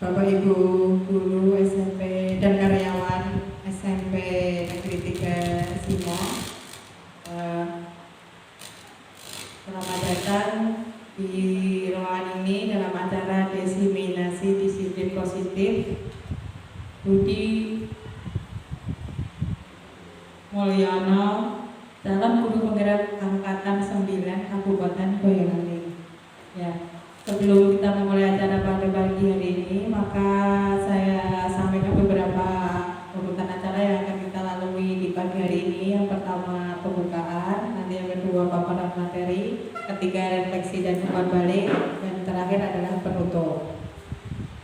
Bapak Ibu guru SMP dan karyawan SMP Negeri 3 Simo, selamat datang di ruangan ini dalam acara diseminasi disiplin positif Budi Mulyono, calon guru penggerak angkatan 9 Kabupaten Boyolali. Ya. Sebelum kita memulai acara pada pagi hari ini, maka saya sampaikan beberapa urutan acara yang akan kita lalui di pagi hari ini. Yang pertama pembukaan, nanti yang kedua paparan materi, ketiga refleksi dan umpan balik, dan terakhir adalah penutup.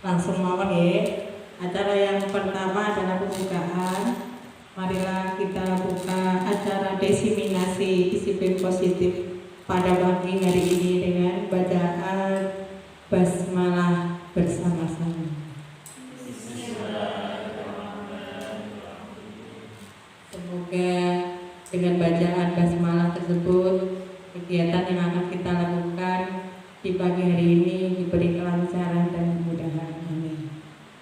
Langsung mawon ya. Acara yang pertama adalah pembukaan. Marilah kita buka acara diseminasi disiplin positif pada pagi hari ini dengan bacaan basmalah bersama-sama. Semoga dengan bacaan basmalah tersebut kegiatan yang akan kita lakukan di pagi hari ini diberi kelancaran dan kemudahan. Amin.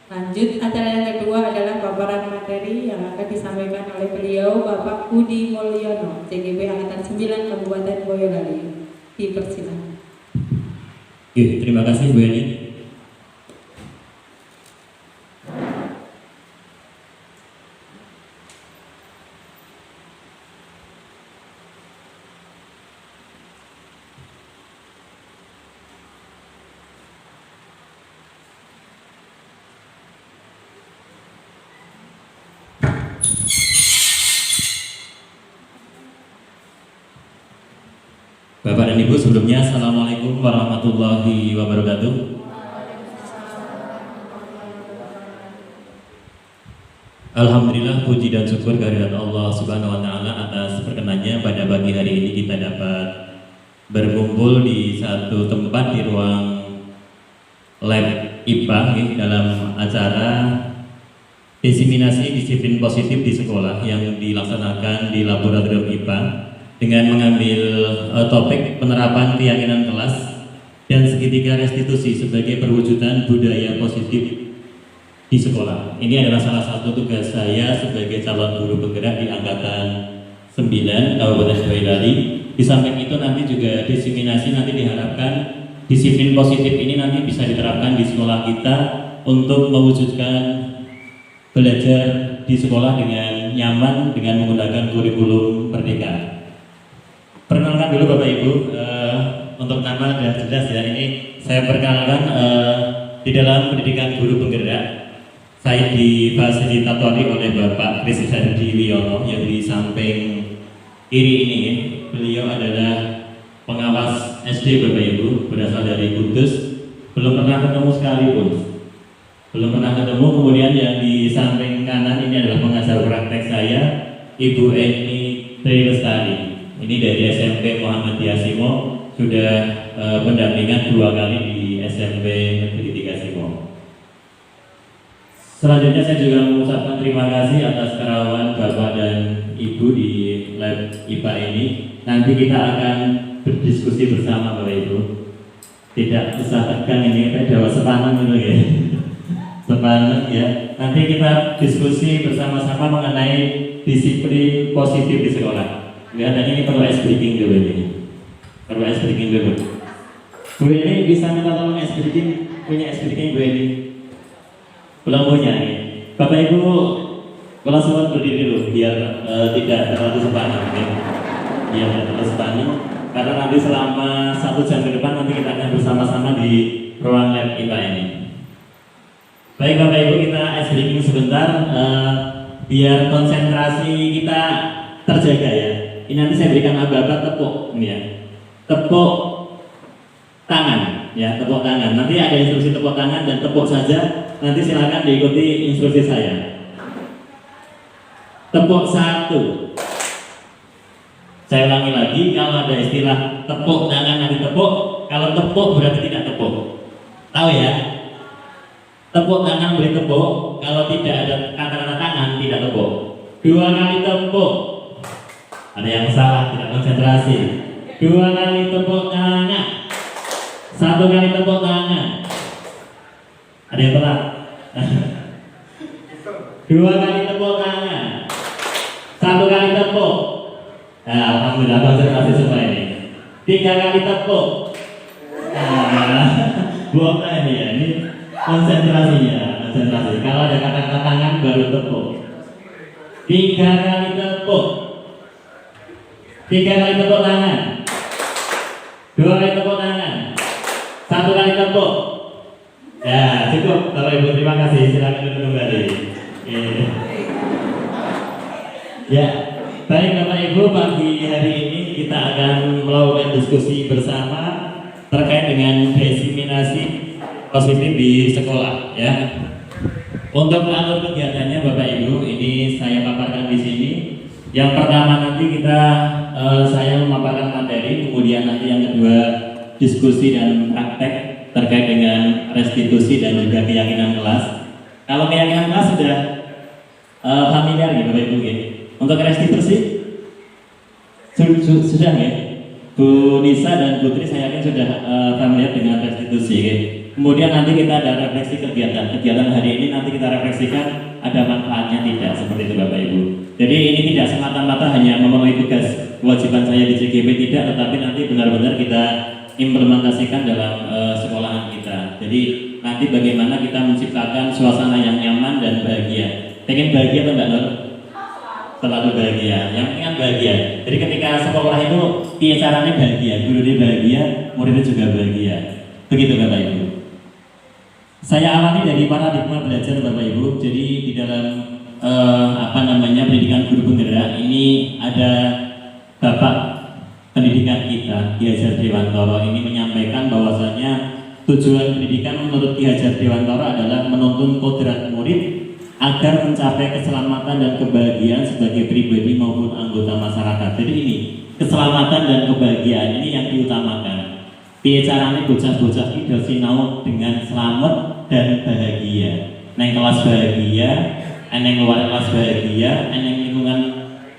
Lanjut, acara yang kedua adalah paparan materi yang akan disampaikan oleh beliau Bapak Budi Mulyono, CGP Angkatan 9 Kabupaten Boyolali. Dipersilakan. Terima kasih Bu Eni. Bapak dan Ibu, sebelumnya Assalamualaikum warahmatullahi wabarakatuh. Alhamdulillah, puji dan syukur kehadirat Allah Subhanahu wa Ta'ala atas perkenannya pada pagi hari ini kita dapat berkumpul di satu tempat di ruang lab IPA dalam acara diseminasi disiplin positif di sekolah yang dilaksanakan di laboratorium IPA dengan mengambil topik penerapan keyakinan kelas dan segitiga restitusi sebagai perwujudan budaya positif di sekolah. Ini adalah salah satu tugas saya sebagai calon guru penggerak di angkatan 9 Kabupaten Boyolali. Di samping itu nanti juga diseminasi nanti diharapkan disiplin positif ini nanti bisa diterapkan di sekolah kita untuk mewujudkan belajar di sekolah dengan nyaman dengan menggunakan kurikulum Merdeka. Perkenalkan dulu Bapak Ibu, untuk nama dan jelas ya, ini saya perkenalkan di dalam pendidikan guru penggerak saya difasilitatori oleh Bapak Kris Hadi Wiono yang di samping kiri ini. Beliau adalah pengawas SD Bapak Ibu, berasal dari Kudus, belum pernah ketemu sekalipun, belum pernah ketemu. Kemudian yang di samping kanan ini adalah pengajar praktek saya, Ibu Eni Tri Lestari. Ini dari SMP Muhammadiyah Simo, sudah pendampingan 2 kali di SMP Negeri 3 Simo. Selanjutnya saya juga mengucapkan terima kasih atas kerawan Bapak dan Ibu di lab IPA ini. Nanti kita akan berdiskusi bersama Bapak Ibu. Tidak usah tegang, ini kayak Jawa sepaneng gitu ya. Sepaneng ya. Nanti kita diskusi bersama-sama mengenai disiplin positif di sekolah. Kelihatannya ini perlu ice breaking dulu ini. Perlu ice breaking dulu. Bu ini bisa minta tolong ice breaking, punya ice breaking Bu ini. Belum punya ya. Bapak Ibu, kalau semua berdiri dulu biar tidak terlalu sepanjang ya. Biar tidak terlalu sepanjang. Karena nanti selama 1 jam ke depan nanti kita akan bersama-sama di ruang lab IPA ini. Baik Bapak Ibu, kita ice breaking sebentar biar konsentrasi kita terjaga ya. Ini nanti saya berikan aba-aba tepuk ini ya. Tepuk tangan ya, tepuk tangan. Nanti ada instruksi tepuk tangan dan tepuk saja. Nanti silakan diikuti instruksi saya. Tepuk 1. Saya ulangi lagi, kalau ada istilah tepuk tangan nanti tepuk, kalau tepuk berarti tidak tepuk. Tahu ya? Tepuk tangan beri tepuk, kalau tidak ada kata-kata tangan tidak tepuk. 2 kali tepuk. Ada yang salah, tidak konsentrasi. 2 kali tepuk tangan. 1 kali tepuk tangan. Ada yang telat? Dua kali tepuk tangan. Satu kali tepuk. Nah, alhamdulillah konsentrasi semua ini. Tiga kali tepuk. Nah, buang ini ya, ini konsentrasinya, konsentrasi. Kalau ada kata-kata tangan baru tepuk. Tiga kali tepuk. Tiga kali tepuk tangan. Dua kali tepuk tangan. Satu kali tepuk. Ya, cukup. Bapak Ibu, terima kasih. Silakan duduk kembali. Ya, baik Bapak Ibu, pagi hari ini kita akan melakukan diskusi bersama terkait dengan diseminasi positif di sekolah. Ya, untuk alur kegiatannya Bapak Ibu, ini saya paparkan di sini. Yang pertama nanti saya memaparkan materi, kemudian nanti yang kedua diskusi dan praktek terkait dengan restitusi dan juga keyakinan kelas. Kalau keyakinan kelas sudah familiar ya Bapak Ibu ya. Untuk restitusi sudah ya. Bu Nisa dan Putri saya yakin sudah familiar dengan restitusi ya. Kemudian nanti kita ada refleksi kegiatan hari ini, nanti kita refleksikan ada manfaatnya tidak, seperti itu Bapak Ibu. Jadi ini tidak semata-mata hanya memenuhi tugas kewajiban saya di CGP, tidak, tetapi nanti benar-benar kita implementasikan dalam sekolahan kita. Jadi nanti bagaimana kita menciptakan suasana yang nyaman dan bahagia. Pengen bahagia atau enggak Nur? Selalu bahagia. Yang penting kan bahagia. Jadi ketika sekolah itu caranya bahagia, gurunya bahagia, muridnya juga bahagia. Begitu Bapak Ibu. Saya awali dari paradigma belajar Bapak Ibu. Jadi di dalam pendidikan guru penggerak ini ada Bapak pendidikan kita, Ki Hajar Dewantara, ini menyampaikan bahwasanya tujuan pendidikan menurut Ki Hajar Dewantara adalah menuntun kodrat murid agar mencapai keselamatan dan kebahagiaan sebagai pribadi maupun anggota masyarakat. Jadi ini keselamatan dan kebahagiaan ini yang diutamakan. Piye carane bocah-bocah iki sinau dengan selamat dan bahagia. Neng kelas bahagia, neng luar kelas bahagia, neng lingkungan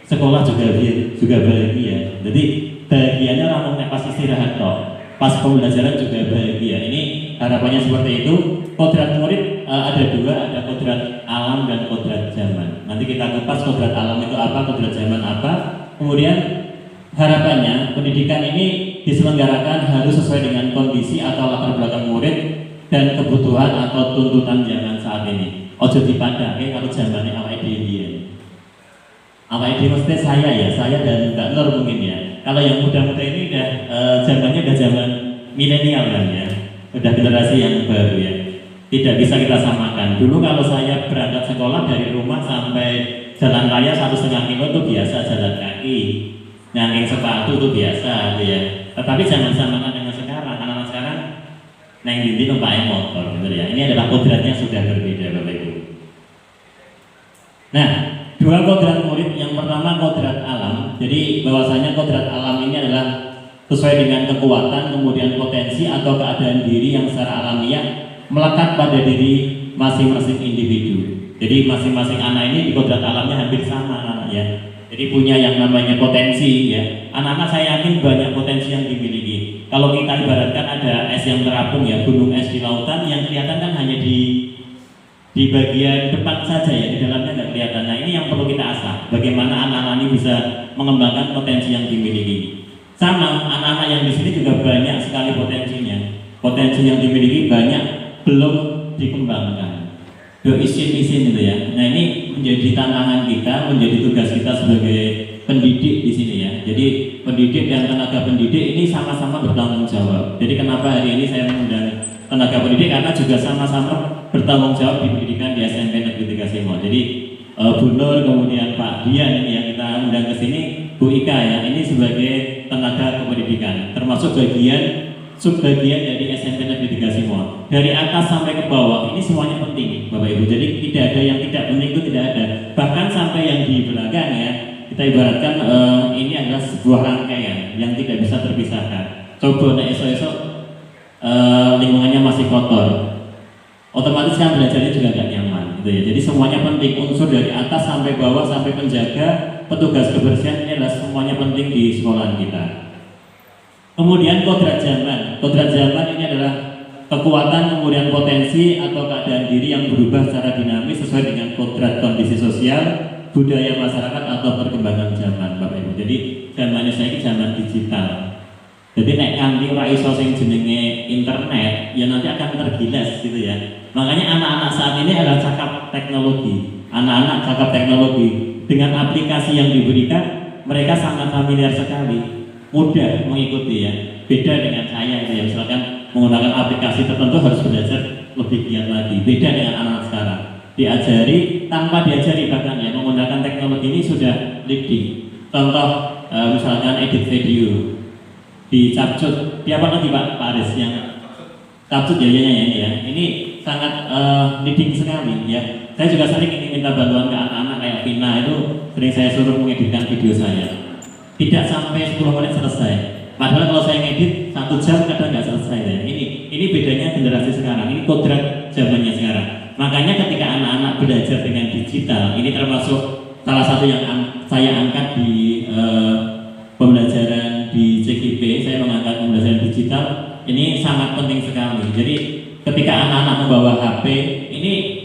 sekolah juga bahagia. Jadi bahagianya rampung pas istirahat toh, pas pembelajaran juga bahagia. Ini harapannya seperti itu. Kodrat murid ada dua, ada kodrat alam dan kodrat zaman. Nanti kita kupas kodrat alam itu apa, kodrat zaman apa. Kemudian harapannya pendidikan ini diselenggarakan harus sesuai dengan kondisi atau latar belakang murid dan kebutuhan atau tuntutan zaman saat ini. Ojo dipadake kalau zamannya awake dhewe. Awake dhewe mesti saya dan Mbak Nur mungkin ya. Kalau yang muda-muda ini udah zamannya udah zaman milenial kan ya, udah generasi yang baru ya. Tidak bisa kita samakan. Dulu kalau saya berangkat sekolah dari rumah sampai jalan raya 1,5 kilo itu biasa jalan kaki, nyangking sepatu itu biasa ya. Tetapi jangan samakan dengan sekarang. Anak-anak sekarang naik dindi numpak motor gitu ya. Ini adalah kodratnya sudah berbeda Bapak Ibu. Nah, dua kodrat murid, yang pertama kodrat alam. Jadi bahwasanya kodrat alam ini adalah sesuai dengan kekuatan, kemudian potensi atau keadaan diri yang secara alamiah melekat pada diri masing-masing individu. Jadi masing-masing anak ini di kodrat alamnya hampir sama anak-anaknya. Jadi punya yang namanya potensi ya. Anak-anak saya yakin banyak potensi yang dimiliki. Kalau kita ibaratkan ada es yang terapung ya, gunung es di lautan, yang kelihatan kan hanya di bagian depan saja ya, di dalamnya nggak kelihatan. Nah ini yang perlu kita asah. Bagaimana anak-anak ini bisa mengembangkan potensi yang dimiliki. Sama anak-anak yang di sini juga banyak sekali potensinya. Potensi yang dimiliki banyak belum dikembangkan. Isin-isin gitu ya. Nah ini menjadi tantangan kita, menjadi tugas kita sebagai pendidik di sini ya. Jadi pendidik dan tenaga pendidik ini sama-sama bertanggung jawab. Jadi kenapa hari ini saya mengundang tenaga pendidik, karena juga sama-sama bertanggung jawab di pendidikan di SMP Negeri 3 Simo. Jadi Bu Nur, kemudian Pak Dian yang kita undang ke sini, Bu Ika ya, ini sebagai tenaga kependidikan, termasuk subbagian dari SMP Negeri 3 Simo. Dari atas sampai ke bawah ini semuanya penting Bapak Ibu. Jadi tidak ada yang tidak penting, itu tidak ada. Bahkan sampai yang di belakang ya, kita ibaratkan ini adalah sebuah rangkaian yang tidak bisa terpisahkan. Coba esok-esok lingkungannya masih kotor, otomatis kan belajarnya juga nggak nyaman gitu ya. Jadi semuanya penting, unsur dari atas sampai bawah sampai penjaga, petugas kebersihan, ini adalah semuanya penting di sekolah kita. Kemudian kodrat zaman ini adalah kekuatan, kemudian potensi atau keadaan diri yang berubah secara dinamis sesuai dengan kodrat kondisi sosial, budaya masyarakat atau perkembangan zaman, Bapak Ibu. Jadi zamannya saya ini zaman digital. Jadi nek kanthi ora iso sing jenenge internet, ya nanti akan tergilas gitu ya. Makanya anak-anak saat ini adalah cakap teknologi. Anak-anak cakap teknologi dengan aplikasi yang diberikan, mereka sangat familiar sekali, mudah mengikuti ya. Beda dengan saya gitu ya, misalkan menggunakan aplikasi tertentu harus belajar lebih giat lagi. Beda dengan anak sekarang, diajari tanpa diajari bahkan ya, menggunakan teknologi ini sudah leading. Contoh misalkan edit video di Capcut, di apa lagi Pak Aris yang Capcut ya ini ya, ini sangat leading sekali ya. Saya juga sering ini minta bantuan ke anak-anak kayak Vina, itu sering saya suruh mengeditkan video saya. Tidak sampai 10 menit selesai. Padahal kalau saya ngedit 1 jam kadang nggak selesai ya. Ini bedanya generasi sekarang. Ini kodrat zamannya sekarang. Makanya ketika anak-anak belajar dengan digital, ini termasuk salah satu yang saya angkat di pembelajaran di CGP. Saya mengangkat pembelajaran digital. Ini sangat penting sekali. Jadi ketika anak-anak membawa HP, ini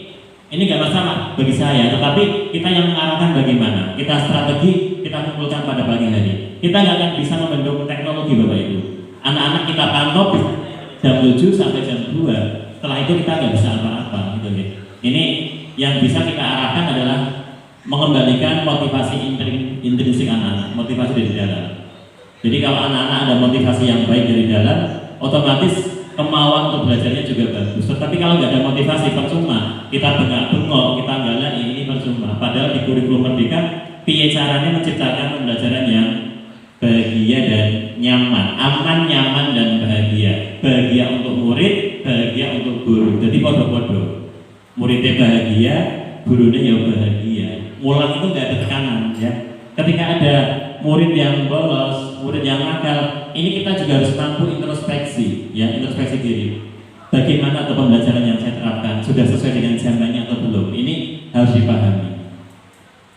nggak masalah bagi saya, tetapi kita yang mengarahkan bagaimana. Kita strategi, kita kumpulkan pada pagi hari. Kita nggak akan bisa membentuk teknologi Bapak Ibu. Anak-anak kita pantau jam 7 sampai jam 2. Setelah itu kita nggak bisa apa-apa gitu ya. Ini yang bisa kita arahkan adalah mengembalikan motivasi intrinsik anak-anak, motivasi dari dalam. Jadi kalau anak-anak ada motivasi yang baik dari dalam, otomatis kemauan untuk belajarnya juga bagus. Tetapi kalau nggak ada motivasi, percuma. Kita bengok, kita galak, ini percuma. Padahal di kurikulum Merdeka, piye caranya menciptakan pembelajaran yang bahagia dan nyaman, aman, nyaman dan bahagia. Bahagia untuk murid, bahagia untuk guru. Jadi podo-podo. Muridnya bahagia, gurunya ya bahagia. Mulang itu nggak ada tekanan ya. Ketika ada murid yang bolos, murid yang nakal, ini kita juga harus mampu introspeksi, ya, introspeksi diri. Bagaimana atau pembelajaran yang saya terapkan sudah sesuai dengan zamannya atau belum? Ini harus dipahami.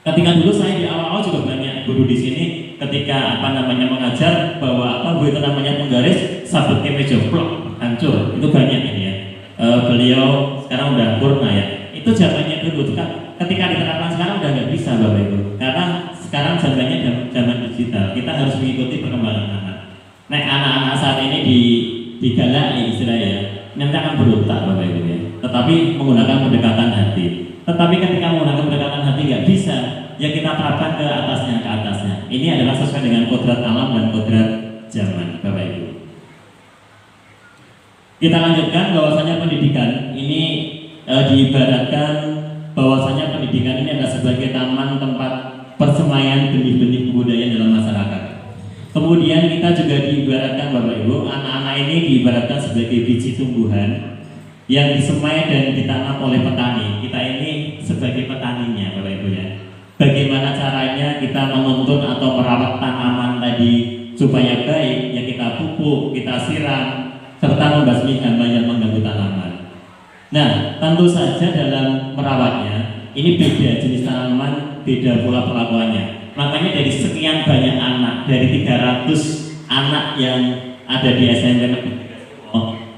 Ketika dulu saya di awal-awal juga banyak guru di sini, ketika mengajar bahwa itu namanya penggaris, sabut ke meja plok, hancur. Itu banyak ini ya. Beliau sekarang udah purna ya. Itu zamannya dulu. Ketika diterapkan sekarang udah nggak bisa Bapak Ibu, karena sekarang zamannya zaman digital. Kita harus mengikuti perkembangan anak. Nah, anak-anak saat ini digalak istilahnya, nanti akan berontak Bapak Ibu ya. Tetapi menggunakan pendekatan hati. Tetapi ketika menggunakan pendekatan hati nggak bisa, ya kita terapkan ke atasnya. Ini adalah sesuai dengan kodrat alam dan kodrat zaman Bapak Ibu. Kita lanjutkan bahwasanya pendidikan ini diibaratkan bahwasanya pendidikan ini adalah sebagai taman tempat persemaian benih-benih kebudayaan dalam masyarakat. Kemudian kita juga diibaratkan Bapak Ibu, anak-anak ini diibaratkan sebagai biji tumbuhan yang disemai dan ditanam oleh petani. Kita ini sebagai petaninya Bapak Ibu ya. Bagaimana caranya kita menuntun atau merawat tanaman tadi supaya baik, ya kita pupuk, kita siram, serta membasmi hama yang mengganggu tanaman. Nah, tentu saja dalam merawatnya, ini beda jenis tanaman, beda pula perlakuannya. Makanya dari sekian banyak anak, dari 300 anak yang ada di SMP,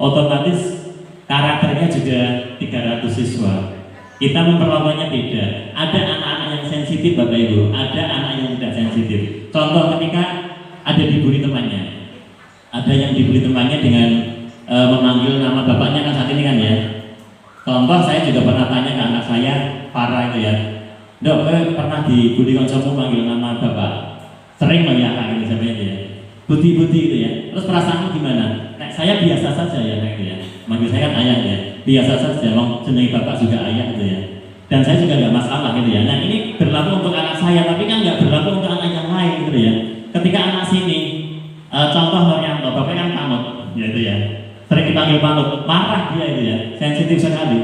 otomatis karakternya juga 300 siswa. Kita memperlakukannya beda. Ada anak-anak yang sensitif Bapak Ibu, ada anak yang tidak sensitif. Contoh ketika ada dibully temannya, ada yang dibully temannya dengan memanggil nama bapaknya kan saat ini kan ya. Contoh saya juga pernah tanya ke anak saya, Farah itu ya, Dok, pernah dibully kancamu manggil nama bapak? Sering loh ya kayak gitu sampai ya. Budi itu ya. Terus perasaanmu gimana? Nah, saya biasa saja ya kayak gitu ya. Manggil saya kan ayah ya. Biasa saja, jenenge bapak juga ayah gitu ya. Dan saya juga nggak masalah gitu ya. Nah ini berlaku untuk anak saya, tapi kan nggak berlaku untuk anak yang lain gitu ya. Ketika anak sini, contoh Noryanto, bapaknya kan panut, ya itu ya. Sering dipanggil panut, marah dia itu ya, sensitif sekali.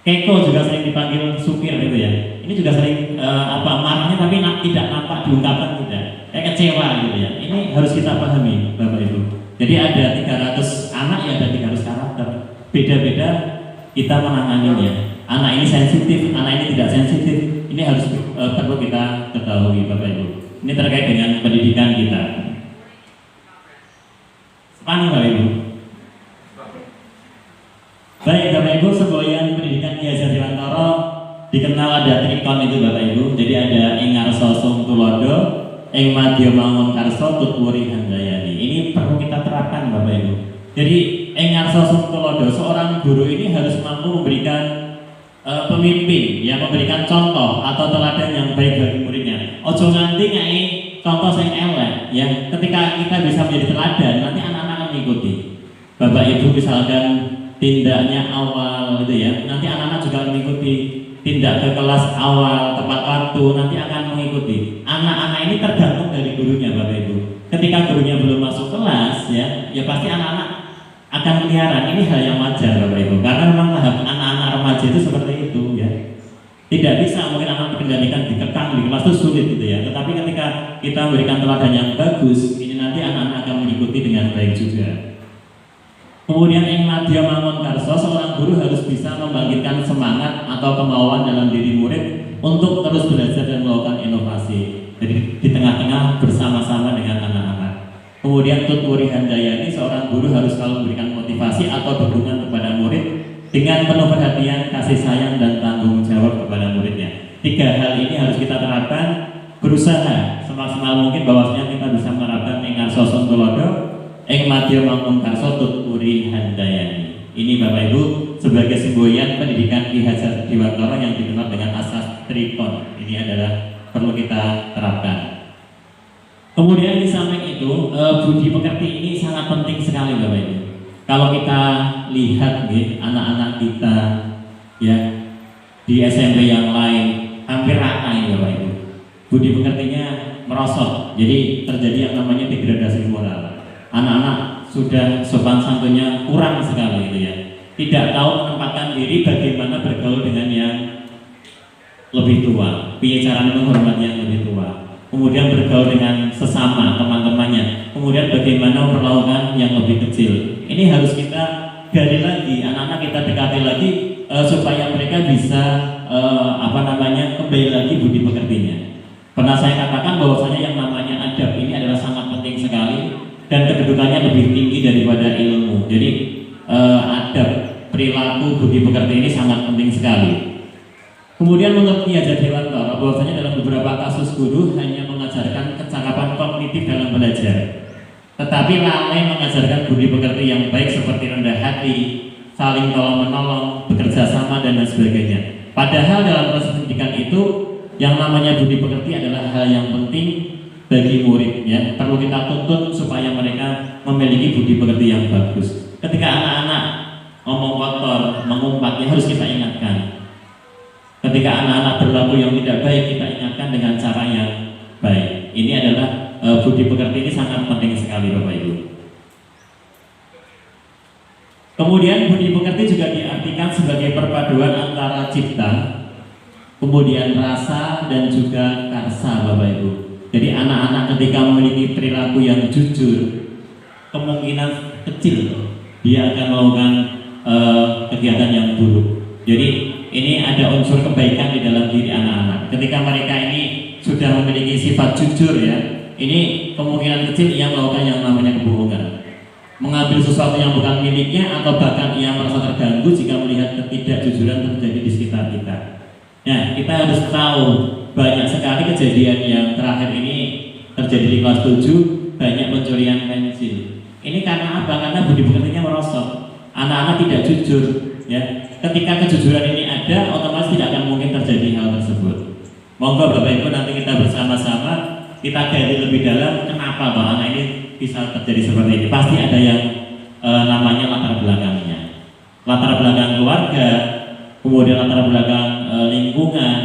Keko juga sering dipanggil supir gitu ya. Ini juga sering marahnya tapi tidak nampak diungkapkan tidak. Kayak kecewa gitu ya. Ini harus kita pahami Bapak Ibu. Jadi ada 300 anak ya, ada 300 karakter. Beda-beda kita menanganinya. Anak ini sensitif, anak ini tidak sensitif. Ini harus perlu kita ketahui Bapak Ibu. Ini terkait dengan pendidikan kita. Sepani Bapak Ibu. Baik Bapak Ibu, semboyan pendidikan Ki Hajar Dewantara dikenal ada trikon itu Bapak Ibu. Jadi ada ing ngarsa sung tulodo, ing madya mangun karsa tutwuri handayani. Ini perlu kita terapkan Bapak Ibu. Jadi ing ngarsa sung tulodo, seorang guru ini harus mampu memberikan pemimpin yang memberikan contoh atau teladan yang baik bagi muridnya. Ojo nganti ngai contoh yang elek ya. Ketika kita bisa menjadi teladan, nanti anak-anak akan mengikuti. Bapak Ibu misalkan tindaknya awal gitu ya, nanti anak-anak juga akan mengikuti. Tindak ke kelas awal tepat waktu, nanti akan mengikuti. Anak-anak ini tergantung dari gurunya Bapak Ibu. Ketika gurunya belum masuk kelas ya pasti anak-anak akan keliaran. Ini hal yang wajar Bapak Ibu, karena memang tahap anak-anak remaja itu seperti itu ya. Tidak bisa mungkin anak dikendalikan, dikekang di kelas itu sulit gitu ya. Tetapi ketika kita memberikan teladan yang bagus, ini nanti anak-anak akan mengikuti dengan baik juga. Kemudian ing madya mangun karsa, seorang guru harus bisa membangkitkan semangat atau kemauan dalam diri murid untuk terus belajar dan melakukan inovasi. Jadi di tengah-tengah bersama-sama dengan anak-anak. Kemudian tutwuri handayani, seorang guru harus selalu memberikan motivasi atau dukungan kepada murid dengan penuh perhatian, kasih sayang dan tanggung jawab kepada muridnya. 3 hal ini harus kita terapkan, berusaha semaksimal mungkin bahwasanya kita bisa menerapkan ing ngarsa sung tulodo, ing madya mangun karsa tutwuri handayani. Ini Bapak Ibu sebagai semboyan pendidikan Ki Hajar Dewantara yang dikenal dengan asas trikon. Ini adalah perlu kita terapkan. Kemudian di samping itu budi pekerti ini sangat penting sekali Bapak Ibu. Kalau kita lihat anak-anak kita ya di SMP yang lain hampir rata ini Bapak Ibu. Budi pekertinya merosot. Jadi terjadi yang namanya degradasi moral. Anak-anak sudah sopan santunnya kurang sekali gitu ya. Tidak tahu menempatkan diri bagaimana bergaul dengan yang lebih tua, piye caranya menghormati yang lebih tua. Kemudian bergaul dengan sesama teman-temannya. Kemudian bagaimana memperlakukan yang lebih kecil. Ini harus kita gali lagi, anak-anak kita dekati lagi supaya mereka bisa kembali lagi budi pekertinya. Pernah saya katakan bahwasanya yang namanya adab ini adalah sangat penting sekali dan kedudukannya lebih tinggi daripada ilmu. Jadi adab, perilaku, budi pekerti ini sangat penting sekali. Kemudian menurut Ki Hajar Dewantara bahwasanya dalam beberapa kasus guru hanya mengajarkan kecakapan kognitif dalam belajar, tetapi lalai mengajarkan budi pekerti yang baik seperti rendah hati, saling tolong menolong, bekerja sama dan lain sebagainya. Padahal dalam proses pendidikan itu yang namanya budi pekerti adalah hal yang penting bagi murid ya. Perlu kita tuntut supaya mereka memiliki budi pekerti yang bagus. Ketika anak-anak ngomong kotor, mengumpat, ya harus kita ingatkan. Ketika anak-anak berlaku yang tidak baik, kita ingatkan dengan cara yang baik. Ini adalah budi pekerti ini sangat penting sekali Bapak Ibu. Kemudian budi pekerti juga diartikan sebagai perpaduan antara cipta, kemudian rasa dan juga karsa Bapak Ibu. Jadi anak-anak ketika memiliki perilaku yang jujur, kemungkinan kecil dia akan melakukan kegiatan yang buruk. Jadi ini ada unsur kebaikan di dalam diri anak-anak. Ketika mereka ini sudah memiliki sifat jujur ya, ini kemungkinan kecil ia melakukan yang namanya kebohongan, mengambil sesuatu yang bukan miliknya, atau bahkan ia merasa terganggu jika melihat ketidakjujuran terjadi di sekitar kita. Nah, kita harus tahu banyak sekali kejadian yang terakhir ini terjadi di kelas 7, banyak pencurian pensil. Ini karena apa? Karena budi pekertinya merosot. Anak-anak tidak jujur ya. Ketika kejujuran ini ada, otomatis tidak akan mungkin terjadi hal tersebut. Monggo Bapak Ibu nanti kita bersama-sama kita gali lebih dalam kenapa Pak anak ini bisa terjadi seperti ini. Pasti ada yang namanya latar belakangnya. Latar belakang keluarga, kemudian latar belakang lingkungan,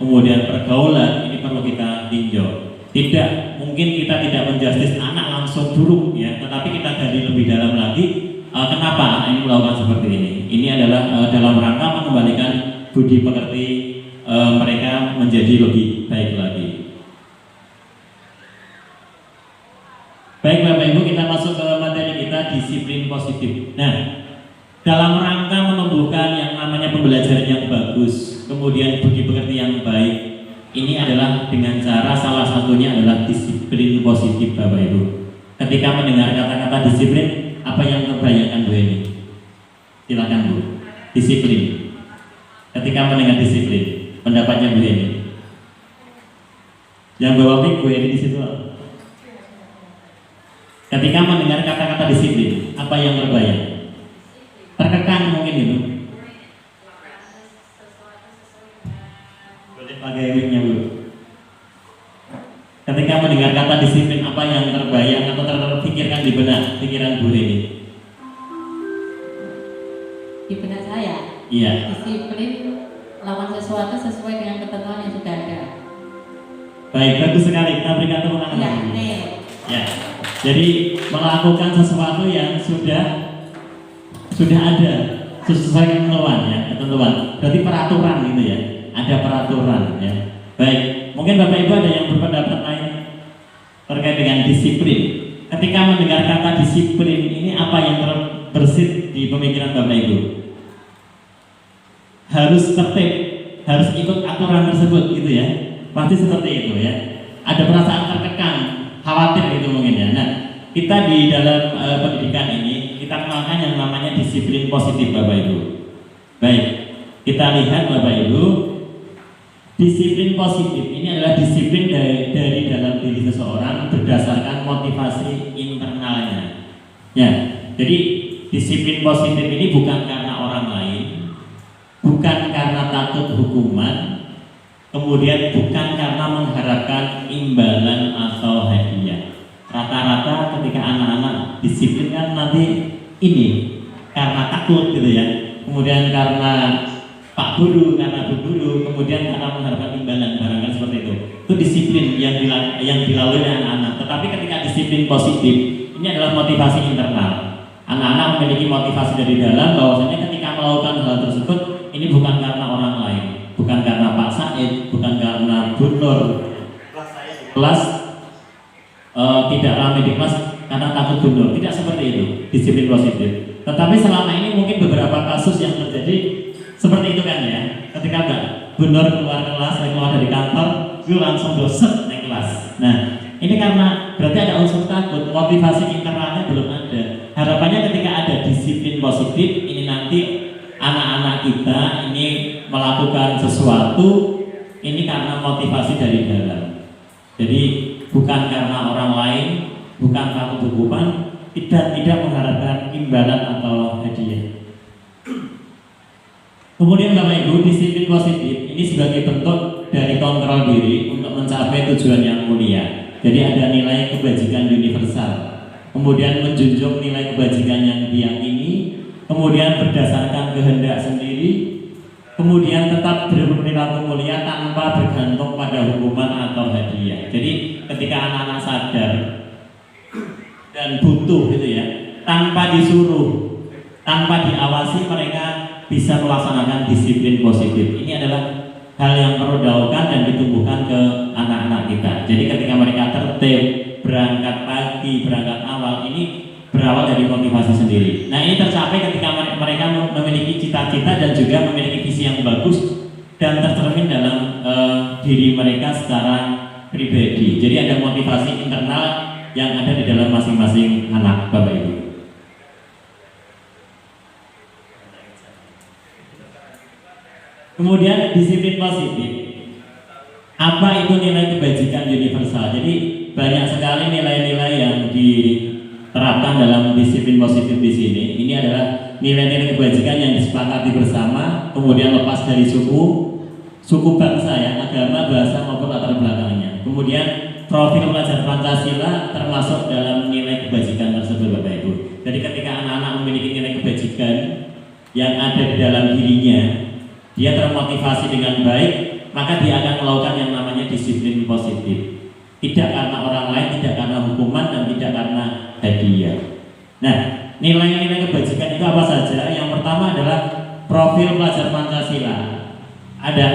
kemudian pergaulan, ini perlu kita tinjau. Tidak mungkin kita tidak menjustis anak langsung buruk ya, tetapi kita gali lebih dalam lagi. Kenapa anak ini melakukan seperti ini? Ini adalah dalam rangka mengembalikan budi pekerti mereka menjadi lebih baik lagi. Baik Bapak Ibu, kita masuk ke materi kita, disiplin positif. Nah, dalam rangka menumbuhkan yang namanya pembelajaran yang bagus, kemudian budi pekerti yang baik, ini adalah dengan cara salah satunya adalah disiplin positif Bapak Ibu. Ketika mendengar kata-kata disiplin, apa yang terbayangkan Bu Eni? Silakan Bu. Disiplin. Ketika mendengar disiplin, pendapatnya Bu Eni. Yang bawa mic Bu Eni di situ. Ketika mendengar kata-kata disiplin, apa yang terbayang? Terkekang mungkin itu. Boleh pakai mic-nya Bu. Ketika mendengar kata disiplin, apa yang terbayang atau terpikirkan di benak pikiran Bu Eni? Di benak saya, Iya. disiplin lawan sesuatu sesuai dengan ketentuan yang sudah ada. Baik, bagus sekali. Kita berikan tepuk tangan. Ya, dulu. nih. Ya. Jadi melakukan sesuatu yang sudah ada sesuai ketentuan ya, ketentuan. Berarti peraturan gitu ya. Ada peraturan ya. Baik, mungkin Bapak Ibu ada yang berpendapat lain terkait dengan disiplin. Ketika mendengar kata disiplin ini apa yang terbersit di pemikiran Bapak Ibu? Harus tertib, harus ikut aturan tersebut gitu ya. Pasti seperti itu ya. Ada perasaan tertekan, khawatir gitu mungkin ya. Nah, kita di dalam pendidikan ini kita kenalkan yang namanya disiplin positif Bapak Ibu. Baik, kita lihat Bapak Ibu, disiplin positif ini adalah disiplin dari dalam diri seseorang berdasarkan motivasi internalnya. Ya, jadi disiplin positif ini bukan karena orang lain, bukan karena takut hukuman, kemudian bukan karena mengharapkan imbalan atau hadiah. Rata-rata ketika anak-anak disiplin kan nanti ini karena takut gitu ya, kemudian karena Pak Guru, karena Bu Guru, kemudian karena mengharapkan imbalan, barangkali seperti itu. Itu disiplin yang dilalui oleh anak-anak. Tetapi ketika disiplin positif, ini adalah motivasi internal. Anak-anak memiliki motivasi dari dalam bahwasanya ketika melakukan hal tersebut, ini bukan karena orang lain, bukan karena Pak Said, bukan karena Bu Nur. Kelas tidak ramai di kelas karena takut Bu Nur. Tidak seperti itu, disiplin positif. Tetapi selama ini mungkin beberapa kasus yang terjadi seperti itu kan ya. Ketika Mbak Bu Nur keluar kelas, keluar dari kantor, itu langsung dosen naik kelas. Nah, ini karena berarti ada unsur takut, motivasi internalnya belum ada. Harapannya ketika ada disiplin positif, ini nanti anak-anak kita ini melakukan sesuatu ini karena motivasi dari dalam. Jadi bukan karena orang lain, bukan takut hukuman, tidak mengharapkan imbalan atau hadiah. Kemudian Bapak Ibu, disiplin positif ini sebagai bentuk dari kontrol diri untuk mencapai tujuan yang mulia. Jadi ada nilai kebajikan universal, kemudian menjunjung nilai kebajikan yang diyakini, kemudian berdasarkan kehendak sendiri, kemudian tetap berperilaku mulia tanpa bergantung pada hukuman atau hadiah. Jadi ketika anak-anak sadar dan butuh gitu ya, tanpa disuruh, tanpa diawasi, mereka bisa melaksanakan disiplin positif. Ini adalah hal yang perlu dilakukan dan ditumbuhkan ke anak-anak kita. Jadi ketika mereka tertib, berangkat pagi, berangkat awal, ini berawal dari motivasi sendiri. Nah, ini tercapai ketika mereka memiliki cita-cita dan juga memiliki visi yang bagus dan tercermin dalam diri mereka secara pribadi. Jadi ada motivasi internal yang ada di dalam masing-masing anak, Bapak Ibu. Kemudian disiplin positif. Apa itu nilai kebajikan universal? Jadi banyak sekali nilai-nilai yang diterapkan dalam disiplin positif di sini. Ini adalah nilai-nilai kebajikan yang disepakati bersama, kemudian lepas dari suku bangsa ya, agama, bahasa maupun latar belakangnya. Kemudian profil pelajar Pancasila termasuk dalam nilai kebajikan tersebut, Bapak Ibu. Jadi ketika anak-anak memiliki nilai kebajikan yang ada di dalam dirinya, dia termotivasi dengan baik, maka dia akan melakukan yang namanya disiplin positif. Tidak karena orang lain, tidak karena hukuman, dan tidak karena hadiah. Nah, nilai-nilai kebajikan itu apa saja? Yang pertama adalah profil pelajar Pancasila. Ada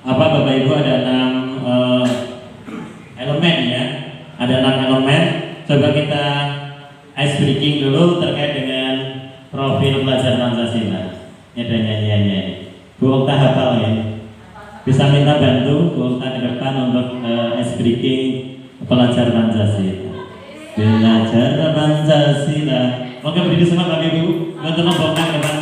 6, Bapak Ibu, ada 6 elemen ya. Ada 6 elemen. Coba kita ice breaking dulu terkait dengan profil pelajar Pancasila. Ini ada nyanyiannya. Bu Okta hafal ya. Bisa minta bantu Bu Okta ke depan untuk ice breaking pelajar Pancasila. Belajar Pancasila. Oke, berdiri semua Bapak Ibu. Teman-teman Bu Okta ke depan.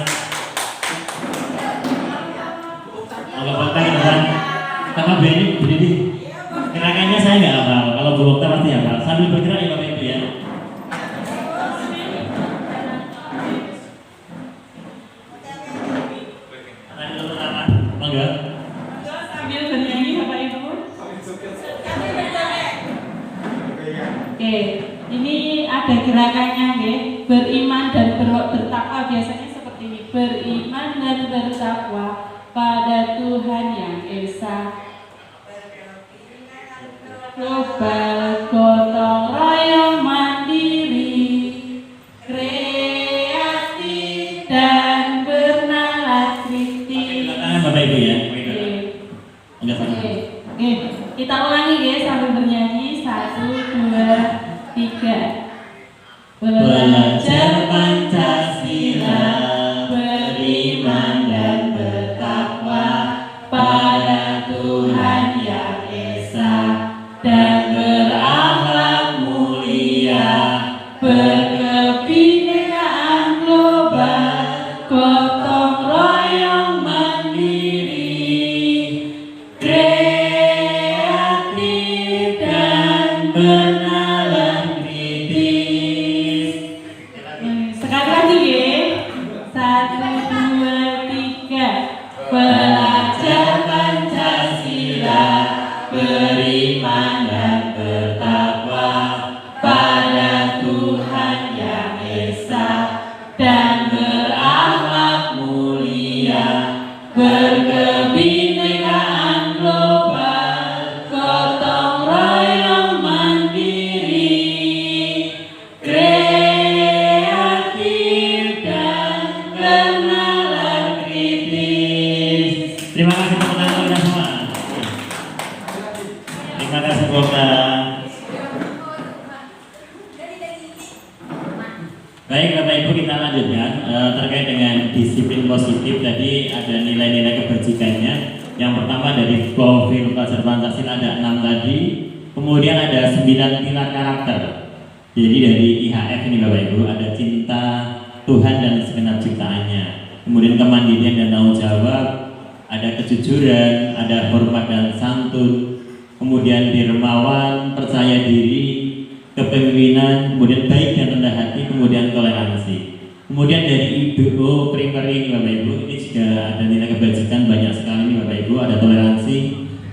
beriman dan bertakwa pada Tuhan yang Esa, global, gotong royong, mandiri, kreatif dan bernalar kritis. Bapak Ibu ya. Enggak sama. Oke, kita ulangi guys sambil bernyanyi 1, 2, 3. Belajar Pancasila, beriman dan bertakwa pada Tuhan yang Esa, dan berakhlak mulia, berkebinekaan global, gotong royong, mandiri, kreatif dan bernalar kritis. Sekali lagi ya, 1, 2, 3. Belajar Pancasila, beriman dan bertakwa pada Tuhan yang Esa, dan berakhlak mulia, berkebinekaan global, gotong royong, mandiri, kreatif dan bernalar kritis. Terima kasih tepuk tangan kita semua. Terima kasih Boga. Baik Bapak Ibu, kita lanjutkan terkait dengan disiplin positif. Tadi ada nilai-nilai kebajikannya. Yang pertama dari profil pelajar Pancasila ada 6 tadi. Kemudian ada 9 pilar karakter. Jadi dari IHF ini Bapak Ibu ada cinta Tuhan dan segenap ciptaannya. Kemudian kemandirian dan tanggung jawab, ada kejujuran, ada hormat dan santun, kemudian dermawan, percaya diri, kepemimpinan, kemudian baik dan rendah hati, kemudian toleransi. Kemudian dari IBO primer ini Bapak Ibu, ini juga ada nilai kebajikan banyak sekali nih Bapak Ibu, ada toleransi,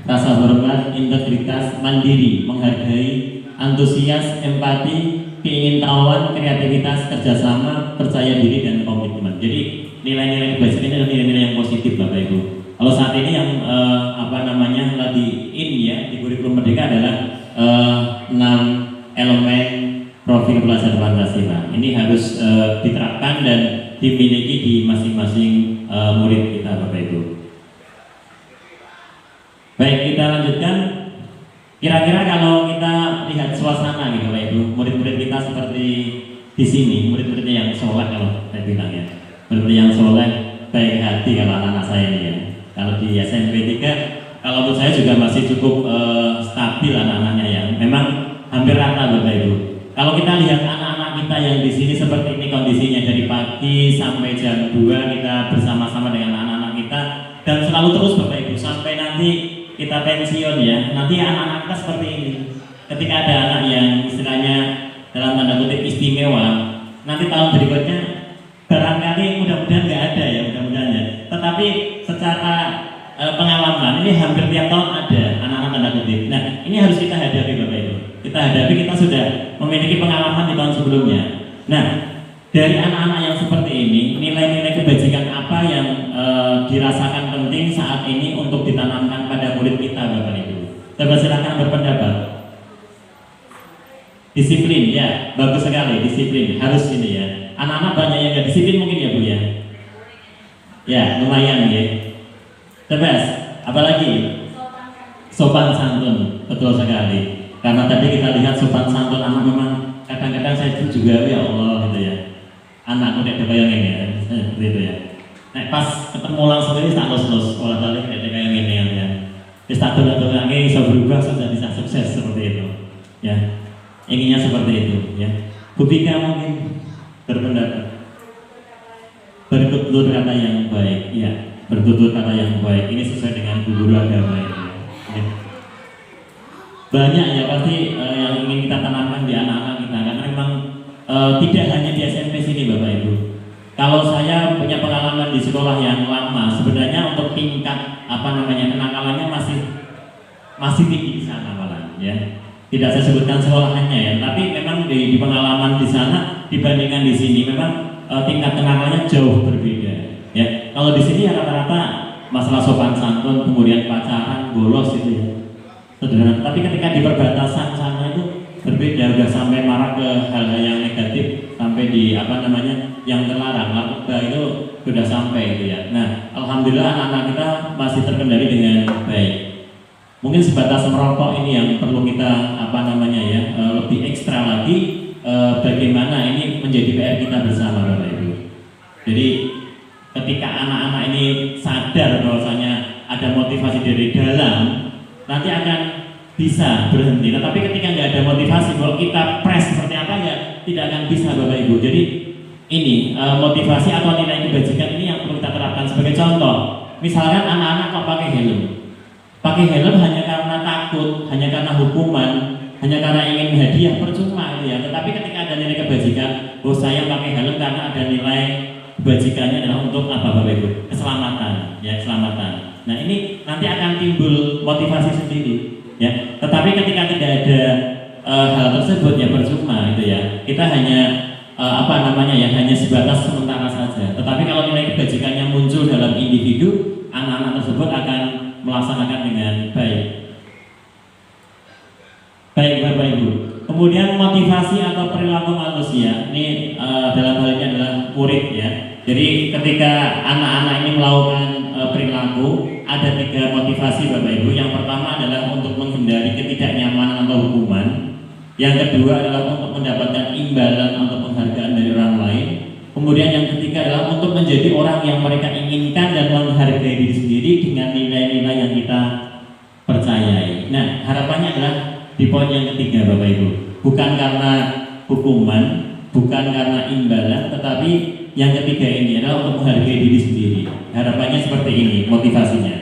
rasa hormat, integritas, mandiri, menghargai, antusias, empati, keingintahuan, kreativitas, kerjasama, percaya diri dan komitmen. Jadi nilai-nilai kebajikan ini adalah nilai-nilai yang positif Bapak Ibu. Kalau saat ini yang lagi ini ya di kurikulum Merdeka adalah 6 elemen profil pelajar Pancasila. Ini harus diterapkan dan dimiliki di masing-masing murid kita Bapak Ibu. Baik, kita lanjutkan. Kira-kira kalau kita lihat suasana gitu Bapak Ibu, murid-murid kita seperti di sini, murid-muridnya yang soleh kalau saya bilang ya, murid-murid yang soleh, baik hati kalau anak-anak saya ini ya. Kalau di SMP 3, kalau menurut saya juga masih cukup stabil anak-anaknya ya. Memang hampir rata Bapak Ibu. Kalau kita lihat anak-anak kita yang di sini seperti ini kondisinya dari pagi sampai jam 2 kita bersama-sama dengan anak-anak kita dan selalu terus Bapak Ibu sampai nanti kita pensiun ya. Nanti anak-anak kita seperti ini. Ketika ada anak yang istilahnya dalam tanda kutip istimewa, nanti tahun berikutnya barangkali mudah-mudahan nggak ada ya, mudah-mudahan ya. Tetapi secara pengalaman ini hampir tiap tahun ada anak-anak tanda kutip. Nah ini harus kita hadapi Bapak Ibu. Kita hadapi, kita sudah memiliki pengalaman di tahun sebelumnya. Nah dari anak-anak yang seperti ini, nilai-nilai kebajikan apa yang dirasakan penting saat ini untuk ditanamkan pada murid kita Bapak Ibu? Coba silakan berpendapat. Disiplin ya, bagus sekali disiplin, harus ini ya. Anak-anak banyak yang nggak disiplin mungkin ya Bu ya. Ya lumayan ya. Terus apalagi? Sopan santun, betul sekali. Karena tadi kita lihat sopan santun anak memang kadang-kadang saya juga ya Allah gitu ya. Anakku tidak kebayangin ya, gitu ya. Nah pas ketemu langsung ini tak los-los, olah tadi tidak kebayangin ya. Terus tak tulang-tulangnya bisa berubah sudah bisa sukses seperti itu. Ya, inginnya seperti itu ya. Bupika mungkin berpendapat. Bertutur kata yang baik, ya. Bertutur kata yang baik. Ini sesuai dengan guru agama ini. Ya. Banyak ya pasti yang ingin kita tanamkan di anak-anak kita karena memang tidak hanya di SMP sini Bapak Ibu. Kalau saya punya pengalaman di sekolah yang lama, sebenarnya untuk tingkat kenakalannya masih tinggi di sana malah ya. Tidak saya sebutkan sekolahannya ya, tapi memang di pengalaman di sana dibandingkan di sini memang tingkat kenakalannya jauh berbeda. Ya, kalau di sini ya rata-rata masalah sopan santun, kemudian pacaran, bolos itu ya, sederhana. Tapi ketika di perbatasan sana itu berbeda, udah sampai marah ke hal-hal yang negatif, sampai di apa namanya yang terlarang, narkoba itu sudah sampai itu ya. Nah, alhamdulillah anak-anak kita masih terkendali dengan baik. Mungkin sebatas merokok ini yang perlu kita apa namanya ya lebih ekstra lagi, bagaimana ini menjadi PR kita bersama Bapak Ibu. Jadi ketika anak-anak ini sadar bahwasanya ada motivasi dari dalam, nanti akan bisa berhenti. Tetapi ketika nggak ada motivasi, kalau kita press seperti apa ya tidak akan bisa Bapak Ibu. Jadi ini motivasi atau nilai kebajikan ini yang perlu kita terapkan. Sebagai contoh, misalkan anak-anak kok pakai helm. Pakai helm hanya karena takut, hanya karena hukuman, hanya karena ingin hadiah, percuma gitu ya. Tetapi ketika ada nilai kebajikan, oh saya pakai helm karena ada nilai kebajikannya adalah untuk apa Bapak Ibu? Keselamatan, ya keselamatan. Nah ini nanti akan timbul motivasi sendiri, ya. Tetapi ketika tidak ada hal tersebut ya percuma gitu ya. Kita hanya apa namanya ya hanya sebatas sementara saja. Tetapi kalau nilai kebajikannya muncul dalam individu, anak-anak tersebut akan melaksanakan dengan baik. Baik Bapak Ibu. Kemudian motivasi atau perilaku manusia ini dalam hal ini adalah murid ya. Jadi ketika anak-anak ini melakukan perilaku, ada 3 motivasi Bapak Ibu. Yang pertama adalah untuk menghindari ketidaknyamanan atau hukuman. Yang kedua adalah untuk mendapatkan imbalan atau penghargaan dari orang lain. Kemudian yang ketiga adalah untuk menjadi orang yang mereka inginkan dan menghargai diri sendiri dengan nilai-nilai yang kita percayai. Nah, harapannya adalah di poin yang ketiga Bapak Ibu, bukan karena hukuman, bukan karena imbalan, tetapi yang ketiga ini adalah untuk menghargai diri sendiri. Harapannya seperti ini motivasinya.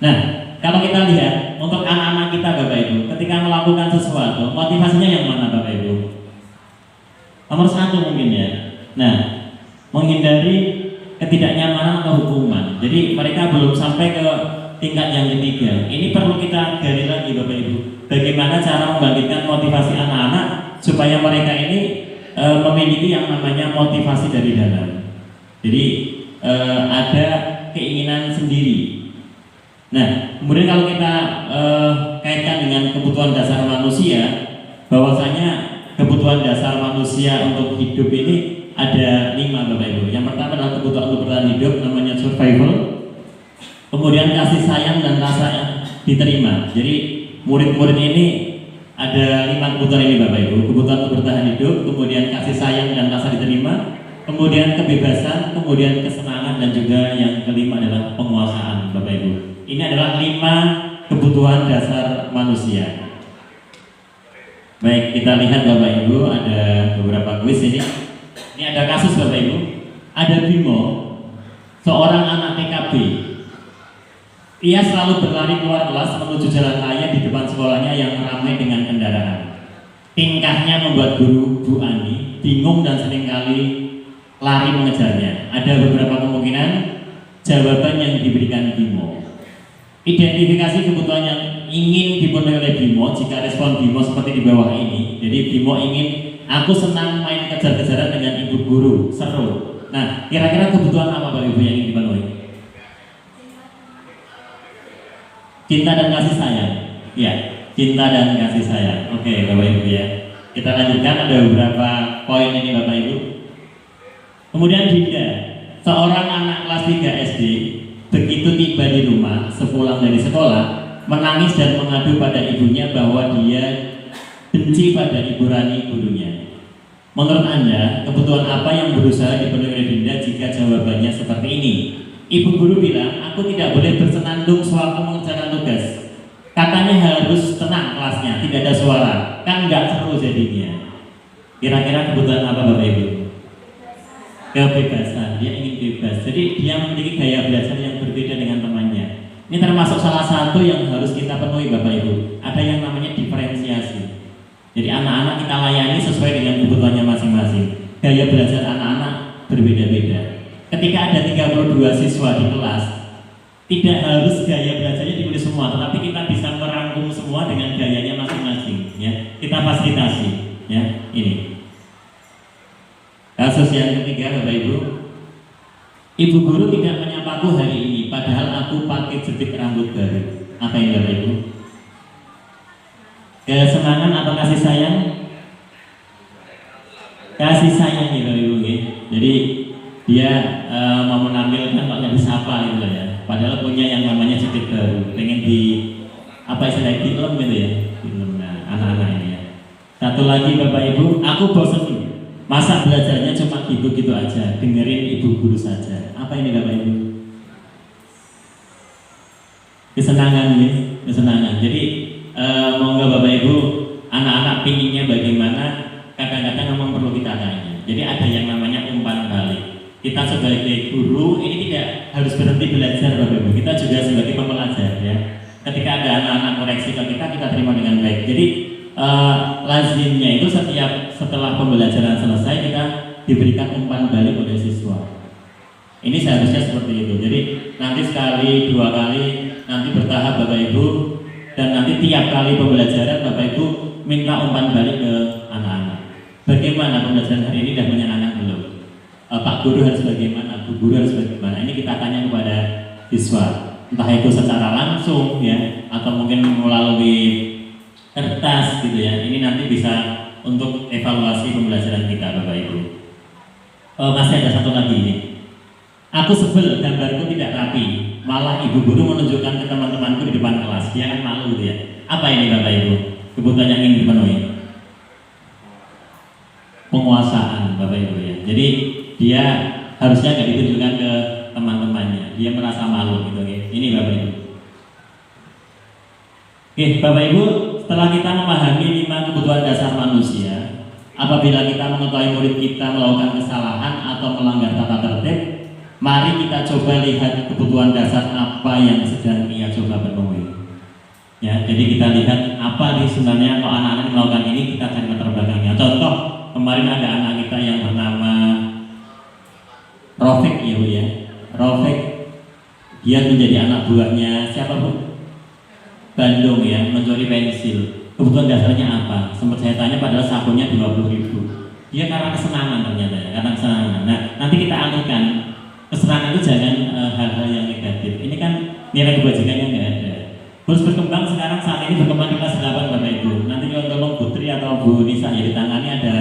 Nah, kalau kita lihat untuk anak-anak kita Bapak Ibu, ketika melakukan sesuatu, motivasinya yang mana Bapak Ibu? Nomor 1 mungkin ya. Nah, menghindari ketidaknyamanan atau hukuman. Jadi mereka belum sampai ke tingkat yang ketiga. Ini perlu kita gali lagi Bapak Ibu. Bagaimana cara membangkitkan motivasi anak-anak supaya mereka ini memiliki yang namanya motivasi dari dalam. Jadi ada keinginan sendiri. Nah, kemudian kalau kita kaitkan dengan kebutuhan dasar manusia, bahwasanya kebutuhan dasar manusia untuk hidup ini ada 5 Bapak Ibu. Yang pertama adalah kebutuhan untuk bertahan hidup, namanya survival. Kemudian kasih sayang dan rasa diterima. Jadi murid-murid ini ada 5 kebutuhan ini Bapak Ibu. Kebutuhan untuk bertahan hidup, kemudian kasih sayang dan rasa diterima, kemudian kebebasan, kemudian kesenangan, dan juga yang kelima adalah penguasaan Bapak Ibu. Ini adalah 5 kebutuhan dasar manusia. Baik, kita lihat Bapak Ibu, ada beberapa kuis ini. Ini ada kasus Bapak Ibu. Ada Bimo, seorang anak TKB. Ia selalu berlari keluar kelas menuju jalan raya di depan sekolahnya yang ramai dengan kendaraan. Tingkahnya membuat guru Bu Ani bingung dan seringkali lari mengejarnya. Ada beberapa kemungkinan jawaban yang diberikan Bimo. Identifikasi kebutuhan yang ingin dipenuhi oleh Bimo. Jika respon Bimo seperti di bawah ini, jadi Bimo ingin, aku senang main kejar-kejaran dengan ibu guru, seru. Nah, kira-kira kebutuhan apa Bapak Ibu yang ingin dipenuhi? Cinta dan kasih sayang. Ya, cinta dan kasih sayang. Oke Bapak Ibu ya. Kita lanjutkan, ada beberapa poin ini Bapak Ibu. Kemudian Dinda, seorang anak kelas 3 SD, begitu tiba di rumah sepulang dari sekolah, menangis dan mengadu pada ibunya bahwa dia benci pada Ibu Rani gurunya. Menurut Anda, kebutuhan apa yang berusaha dipenuhi oleh Dinda jika jawabannya seperti ini? Ibu guru bilang, aku tidak boleh bersenandung sewaktu mengerjakan tugas. Katanya harus tenang kelasnya, tidak ada suara. Kan nggak seru jadinya. Kira-kira kebutuhan apa Bapak Ibu? Kebebasan, dia ingin bebas. Jadi dia memiliki gaya belajar yang berbeda dengan temannya. Ini termasuk salah satu yang harus kita penuhi Bapak Ibu. Ada yang namanya diferensiasi. Jadi anak-anak kita layani sesuai dengan kebutuhannya masing-masing. Gaya belajar anak-anak berbeda-beda. Ketika ada 32 siswa di kelas, tidak harus gaya belajarnya dimiliki semua, tetapi kita bisa merangkum semua dengan gayanya masing-masing. Ya, kita fasilitasi. Ya, ini. Kasus yang ketiga, Bapak Ibu. Ibu guru tidak menyapaku hari ini, padahal aku pakai jepit rambut baru. Apa ini Bapak Ibu? Kesenangan atau kasih sayang? Kasih sayang ya Bapak Ibu. Jadi dia mau menampilkan kok nggak disapa gitu ya. Padahal punya yang namanya jepit baru, pengen di apa istilahnya dilem gitu ya, dilem. Nah, anak-anak ini ya. Satu lagi Bapak Ibu, aku bosan nih. Masa belajarnya cuma gitu-gitu aja, dengerin ibu guru saja. Apa ini Bapak Ibu? Kesenangan ya, kesenangan. Jadi mau nggak Bapak Ibu, anak-anak pinginnya bagaimana? Kadang-kadang memang perlu kita tanya. Jadi ada yang namanya umpan balik. Kita sebagai guru ini tidak harus berhenti belajar Bapak Ibu. Kita juga sebagai pembelajar ya. Ketika ada anak-anak koreksi ke kita terima dengan baik. Jadi lazimnya itu setelah pembelajaran selesai kita diberikan umpan balik oleh siswa. Ini seharusnya seperti itu. Jadi nanti sekali, dua kali, nanti bertahap Bapak Ibu, dan nanti tiap kali pembelajaran Bapak Ibu minta umpan balik ke anak-anak. Bagaimana pembelajaran hari ini dan menyenangkan belum? Pak Guru harus bagaimana? Bu Guru harus bagaimana? Ini kita tanya kepada siswa, entah itu secara langsung ya, atau mungkin melalui kertas gitu ya. Ini nanti bisa untuk evaluasi pembelajaran kita Bapak Ibu. Masih ada satu lagi ini. Aku sebel gambarku tidak rapi, malah ibu guru menunjukkan ke teman-temanku di depan kelas. Dia kan malu gitu ya. Apa ini Bapak Ibu? Kebutuhan yang ingin dipenuhi. Penguasaan Bapak Ibu ya. Jadi dia harusnya nggak ditunjukkan ke teman-temannya. Dia merasa malu gitu ya. Ini Bapak Ibu. Oke, Bapak Ibu, setelah kita memahami 5 kebutuhan dasar manusia, apabila kita mengetahui murid kita melakukan kesalahan atau melanggar tata tertib, mari kita coba lihat kebutuhan dasar apa yang sedang ia coba penuhi. Ya, jadi kita lihat apa di sebenarnya kalau anak-anak melakukan ini, kita akan latar belakangnya. Contoh, kemarin ada anak kita yang bernama Rofik ya Bu ya. Rofik, dia menjadi anak buahnya siapa Bu? Bandung ya, mencuri pensil. Kebutuhan dasarnya apa? Sempat saya tanya padahal sakunya 20.000. Dia karena kesenangan ternyata ya, karena kesenangan. Nah, nanti kita alihkan. Kesenangan itu jangan hal-hal yang negatif. Ini kan nilai kebajikannya nggak ada. Terus berkembang sekarang saat ini berkembang di kelas 8 Bapak Ibu. Nanti kalau tolong Putri atau Bu Nisa ya ditangani ada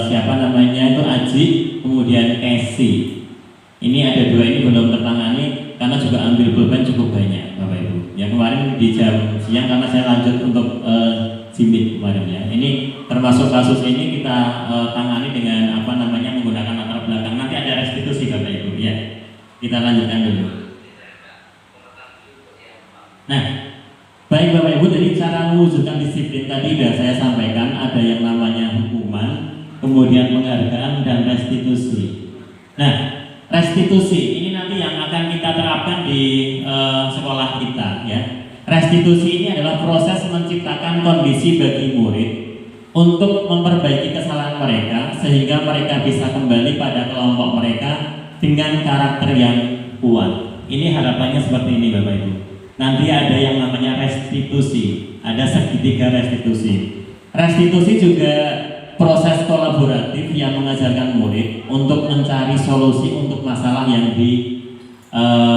siapa namanya itu Aji, kemudian Casey. Ini ada 2 ini belum tertangani karena juga ambil beban cukup banyak Bapak Ibu. Ya kemarin di jam siang karena saya lanjut untuk Jimit kemarin ya. Ini termasuk kasus ini kita tangani dengan apa namanya menggunakan latar belakang. Nanti ada restitusi Bapak Ibu ya. Kita lanjutkan dulu. Nah, baik Bapak Ibu, dari cara mewujudkan disiplin tadi sudah saya sampaikan ada yang namanya hukuman, kemudian penghargaan dan restitusi. Nah, restitusi ini nanti yang akan kita terapkan di sekolah kita ya. Restitusi ini adalah proses menciptakan kondisi bagi murid untuk memperbaiki kesalahan mereka sehingga mereka bisa kembali pada kelompok mereka dengan karakter yang kuat. Ini harapannya seperti ini Bapak Ibu. Nanti ada yang namanya restitusi, ada segitiga restitusi. Restitusi juga proses kolaboratif yang mengajarkan murid untuk mencari solusi untuk masalah yang dihadapi.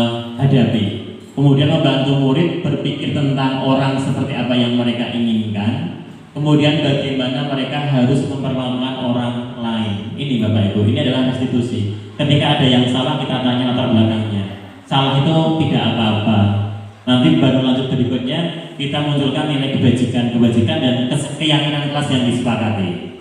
Kemudian membantu murid berpikir tentang orang seperti apa yang mereka inginkan. Kemudian bagaimana mereka harus memperlakukan orang lain. Ini Bapak Ibu, ini adalah restitusi. Ketika ada yang salah kita tanya latar belakangnya. Salah itu tidak apa-apa. Nanti baru lanjut berikutnya kita munculkan nilai kebajikan dan keyakinan kelas yang disepakati.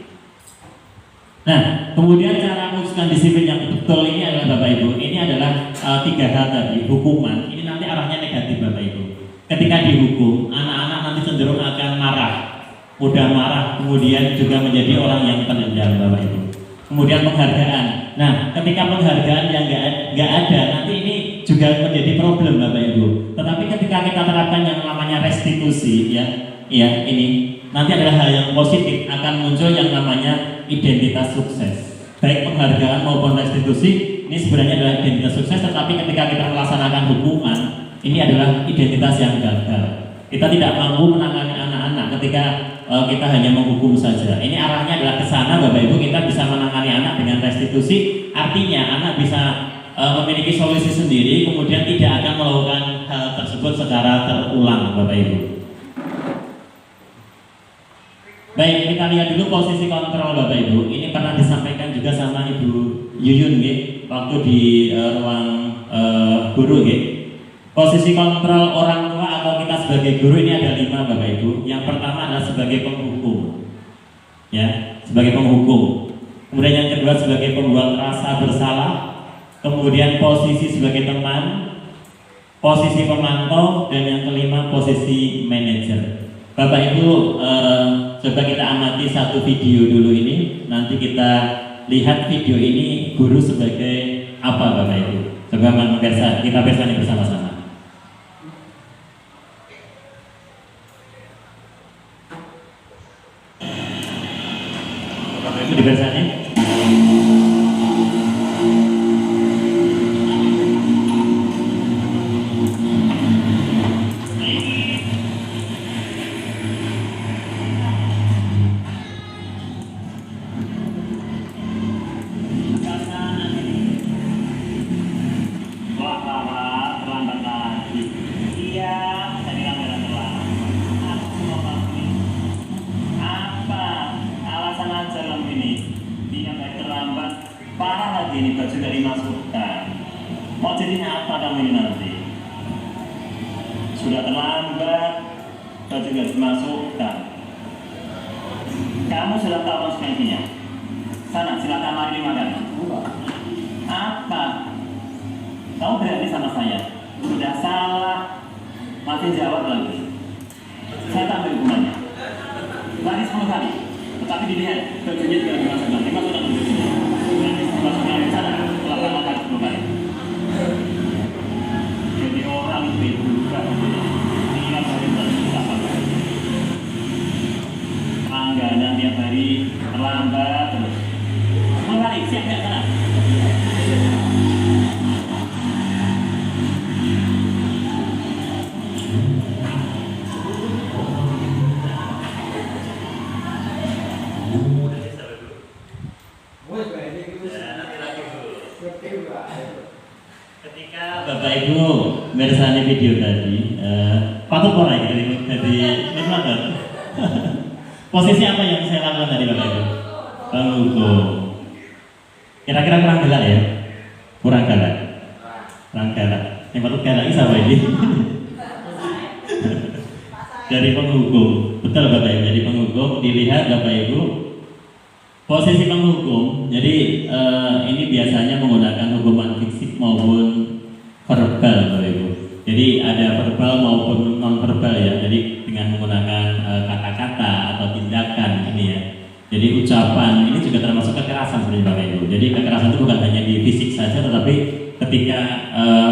Nah, kemudian cara mewujudkan disiplin yang betul ini adalah Bapak Ibu. Ini adalah 3 hal tadi, hukuman. Ini nanti arahnya negatif Bapak Ibu. Ketika dihukum, anak-anak nanti cenderung akan marah, mudah marah, kemudian juga menjadi orang yang penendam Bapak Ibu. Kemudian penghargaan. Nah, ketika penghargaan yang nggak ada, nanti ini juga menjadi problem Bapak Ibu. Tetapi ketika kita terapkan yang namanya restitusi ya ini nanti adalah hal yang positif, akan muncul yang namanya identitas sukses. Baik penghargaan maupun restitusi ini sebenarnya adalah identitas sukses, tetapi ketika kita melaksanakan hukuman ini adalah identitas yang gagal. Kita tidak mampu menangani anak-anak ketika kita hanya menghukum saja. Ini arahnya adalah ke sana Bapak Ibu, kita bisa menangani anak dengan restitusi, artinya anak bisa memiliki solusi sendiri, kemudian tidak akan melakukan hal tersebut secara terulang, Bapak Ibu. Baik, kita lihat dulu posisi kontrol, Bapak Ibu. Ini pernah disampaikan juga sama Ibu Yuyun, waktu di ruang guru, Posisi kontrol orang tua atau kita sebagai guru ini ada 5, Bapak Ibu. Yang pertama adalah sebagai penghukum, ya, sebagai penghukum. Kemudian yang kedua sebagai pembuat rasa bersalah. Kemudian posisi sebagai teman, posisi pemantau, dan yang kelima posisi manajer. Bapak Ibu, coba kita amati satu video dulu ini. Nanti kita lihat video ini guru sebagai apa, Bapak Ibu. Coba kita bersani bersama-sama. Bapak Ibu dibersani. Ini baju gak dimasukkan. Mau jadinya apa kamu ini nanti? Sudah terlambat, baju gak dimasukkan. Kamu sudah tahu konsekuensinya. Sana, silakan mari dimakan. Apa? Kamu berani sama saya? Sudah salah, masih jawab lagi. Saya tambah hukumannya. Lari 10 kali, tetapi dilihat bajunya juga dimasukkan. Dimasukkan dulu. Masukkan di sana, lakukan 10 kali. Jadi orang itu bukan ingat hari berapa. Langganan tiap hari terlambat terus. 10 kali, siap nggak sana? Ketika Bapak Ibu meresani video tadi, patut orang jadi nikmat. Posisi apa yang saya lakukan tadi, Bapak Ibu? Penghukum. Kira-kira kurang galak ya? Kurang galak. Kurang galak. Yang patut galak ini siapa ini? Dari penghukum. Betul Bapak Ibu. Jadi penghukum dilihat Bapak Ibu. Posisi penghukum, jadi ini biasanya menggunakan hukuman fisik maupun verbal, Bapak Ibu. Jadi ada verbal maupun non verbal ya. Jadi dengan menggunakan kata-kata atau tindakan ini ya. Jadi ucapan ini juga termasuk kekerasan sebenarnya, Bapak Ibu. Jadi kekerasan itu bukan hanya di fisik saja, tetapi ketika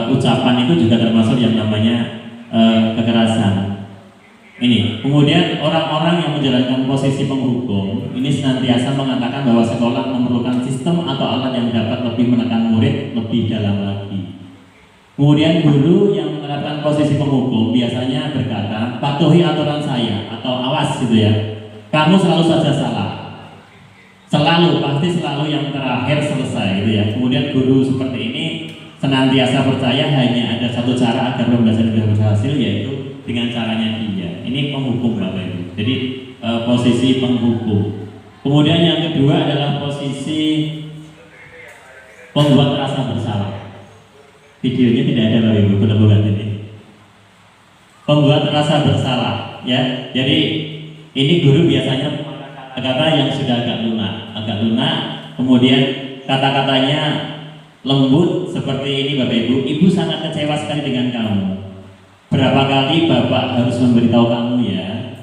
ucapan itu juga termasuk yang namanya kekerasan. Ini, kemudian orang-orang yang menjalankan posisi penghukum ini senantiasa mengatakan bahwa sekolah memerlukan sistem atau alat yang dapat lebih menekan murid lebih dalam lagi. Kemudian guru yang menerapkan posisi penghukum biasanya berkata, patuhi aturan saya atau awas gitu ya. Kamu selalu saja salah. Selalu, pasti selalu yang terakhir selesai gitu ya. Kemudian guru seperti ini senantiasa percaya hanya ada satu cara agar pembelajaran bisa berhasil, yaitu dengan caranya dia. Ini penghukum, Bapak Ibu. Jadi posisi penghukum. Kemudian yang kedua adalah posisi pembuat rasa bersalah. Videonya tidak ada, Bapak Ibu, bukan ini. Pembuat rasa bersalah, ya. Jadi ini guru biasanya menggunakan kata-kata yang sudah agak lunak. Kemudian kata-katanya lembut seperti ini, Bapak Ibu. Ibu sangat kecewa sekali dengan kamu. Berapa kali Bapak harus memberitahu kamu ya?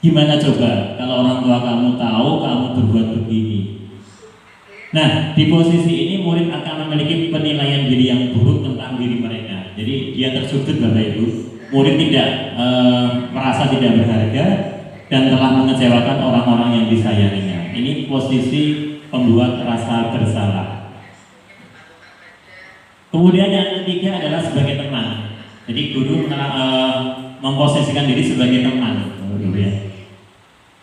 Gimana coba kalau orang tua kamu tahu kamu berbuat begini? Nah, di posisi ini murid akan memiliki penilaian diri yang buruk tentang diri mereka. Jadi dia tersudut, Bapak Ibu. Murid tidak merasa tidak berharga dan telah mengecewakan orang-orang yang disayanginya. Ini posisi pembuat rasa bersalah. Kemudian yang ketiga adalah sebagai teman. Jadi guru memposisikan diri sebagai teman.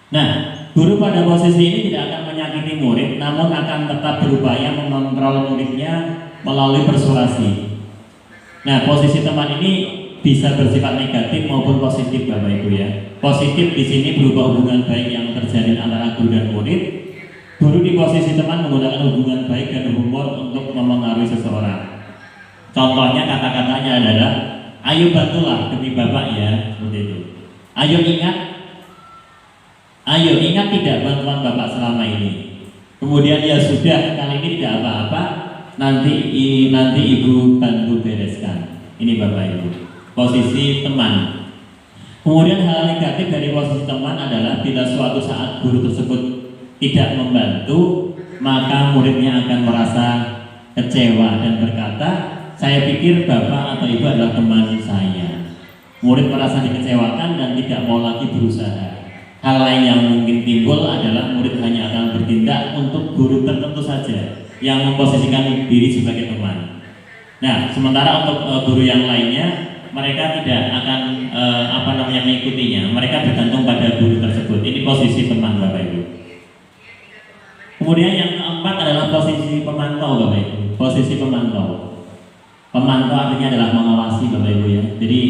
Nah, guru pada posisi ini tidak akan menyakiti murid, namun akan tetap berupaya mengontrol muridnya melalui persuasi. Nah, posisi teman ini bisa bersifat negatif maupun positif, Bapak Ibu ya. Positif di sini berupa hubungan baik yang terjalin antara guru dan murid. Guru di posisi teman menggunakan hubungan baik dan humor untuk memengaruhi seseorang. Contohnya kata-katanya adalah, ayo bantulah demi Bapak ya, seperti itu. Ayo ingat tidak bantuan Bapak selama ini. Kemudian ya sudah, kali ini tidak apa-apa, nanti Ibu bantu bereskan. Ini Bapak Ibu, posisi teman. Kemudian hal negatif dari posisi teman adalah bila suatu saat guru tersebut tidak membantu, maka muridnya akan merasa kecewa dan berkata, saya pikir Bapak atau Ibu adalah teman saya. Murid merasa dikecewakan dan tidak mau lagi berusaha. Hal lain yang mungkin timbul adalah murid hanya akan bertindak untuk guru tertentu saja yang memposisikan diri sebagai teman. Nah, sementara untuk guru yang lainnya, mereka tidak akan mengikutinya. Mereka bergantung pada guru tersebut. Ini posisi teman, Bapak Ibu. Kemudian yang keempat adalah posisi pemantau, Bapak Ibu. Posisi pemantau. Pemantau artinya adalah mengawasi, Bapak Ibu ya. Jadi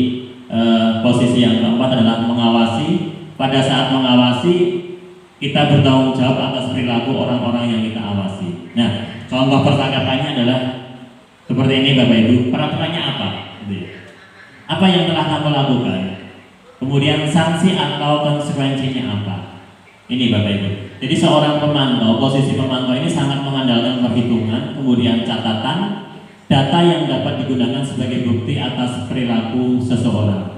posisi yang keempat adalah mengawasi. Pada saat mengawasi, kita bertanggung jawab atas perilaku orang-orang yang kita awasi. Nah, contoh percakapannya adalah seperti ini, Bapak Ibu. Peraturannya apa? Apa yang telah kamu lakukan? Kemudian sanksi atau konsekuensinya apa? Ini Bapak Ibu. Jadi seorang pemantau, posisi pemantau ini sangat mengandalkan perhitungan, kemudian catatan, data yang dapat digunakan sebagai bukti atas perilaku seseorang.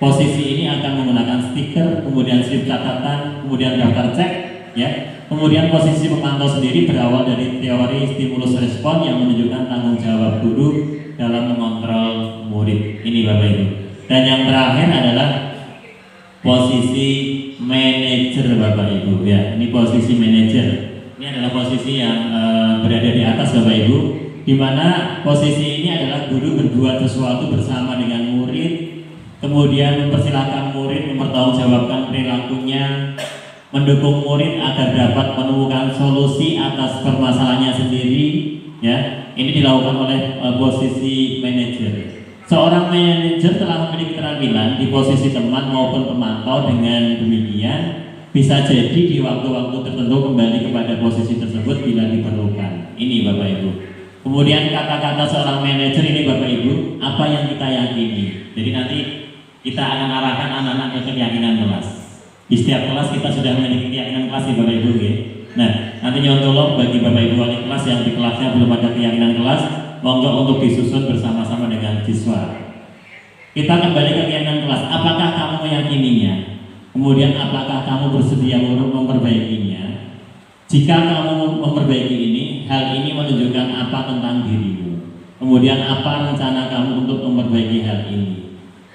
Posisi ini akan menggunakan stiker, kemudian slip catatan, kemudian daftar cek, ya. Kemudian posisi pemantau sendiri berawal dari teori stimulus respon yang menunjukkan tanggung jawab guru dalam mengontrol murid. Ini Bapak Ibu. Dan yang terakhir adalah posisi manajer, Bapak Ibu. Ya, ini posisi manajer. Ini adalah posisi yang berada di atas, Bapak Ibu, di mana posisi ini adalah guru berbuat sesuatu bersama dengan murid. Kemudian mempersilahkan murid mempertanggungjawabkan perilakunya, mendukung murid agar dapat menemukan solusi atas permasalahannya sendiri. Ya, ini dilakukan oleh posisi manajer. Seorang manajer telah memiliki keterampilan di posisi teman maupun pemantau. Dengan demikian, bisa jadi di waktu-waktu tertentu kembali kepada posisi tersebut bila diperlukan. Ini Bapak Ibu. Kemudian kata-kata seorang manajer ini Bapak Ibu, apa yang kita yakini. Jadi nanti kita akan arahkan anak-anak ke keyakinan kelas. Di setiap kelas kita sudah memiliki keyakinan kelas di Bapak Ibu ya. Nah, nanti nyontoh bagi Bapak Ibu wali kelas yang di kelasnya belum ada keyakinan kelas, monggo untuk disusun bersama-sama dengan siswa. Kita kembali ke keyakinan kelas. Apakah kamu meyakininya? Kemudian apakah kamu bersedia untuk memperbaikinya? Jika kamu memperbaiki ini, hal ini menunjukkan apa tentang dirimu? Kemudian apa rencana kamu untuk memperbaiki hal ini?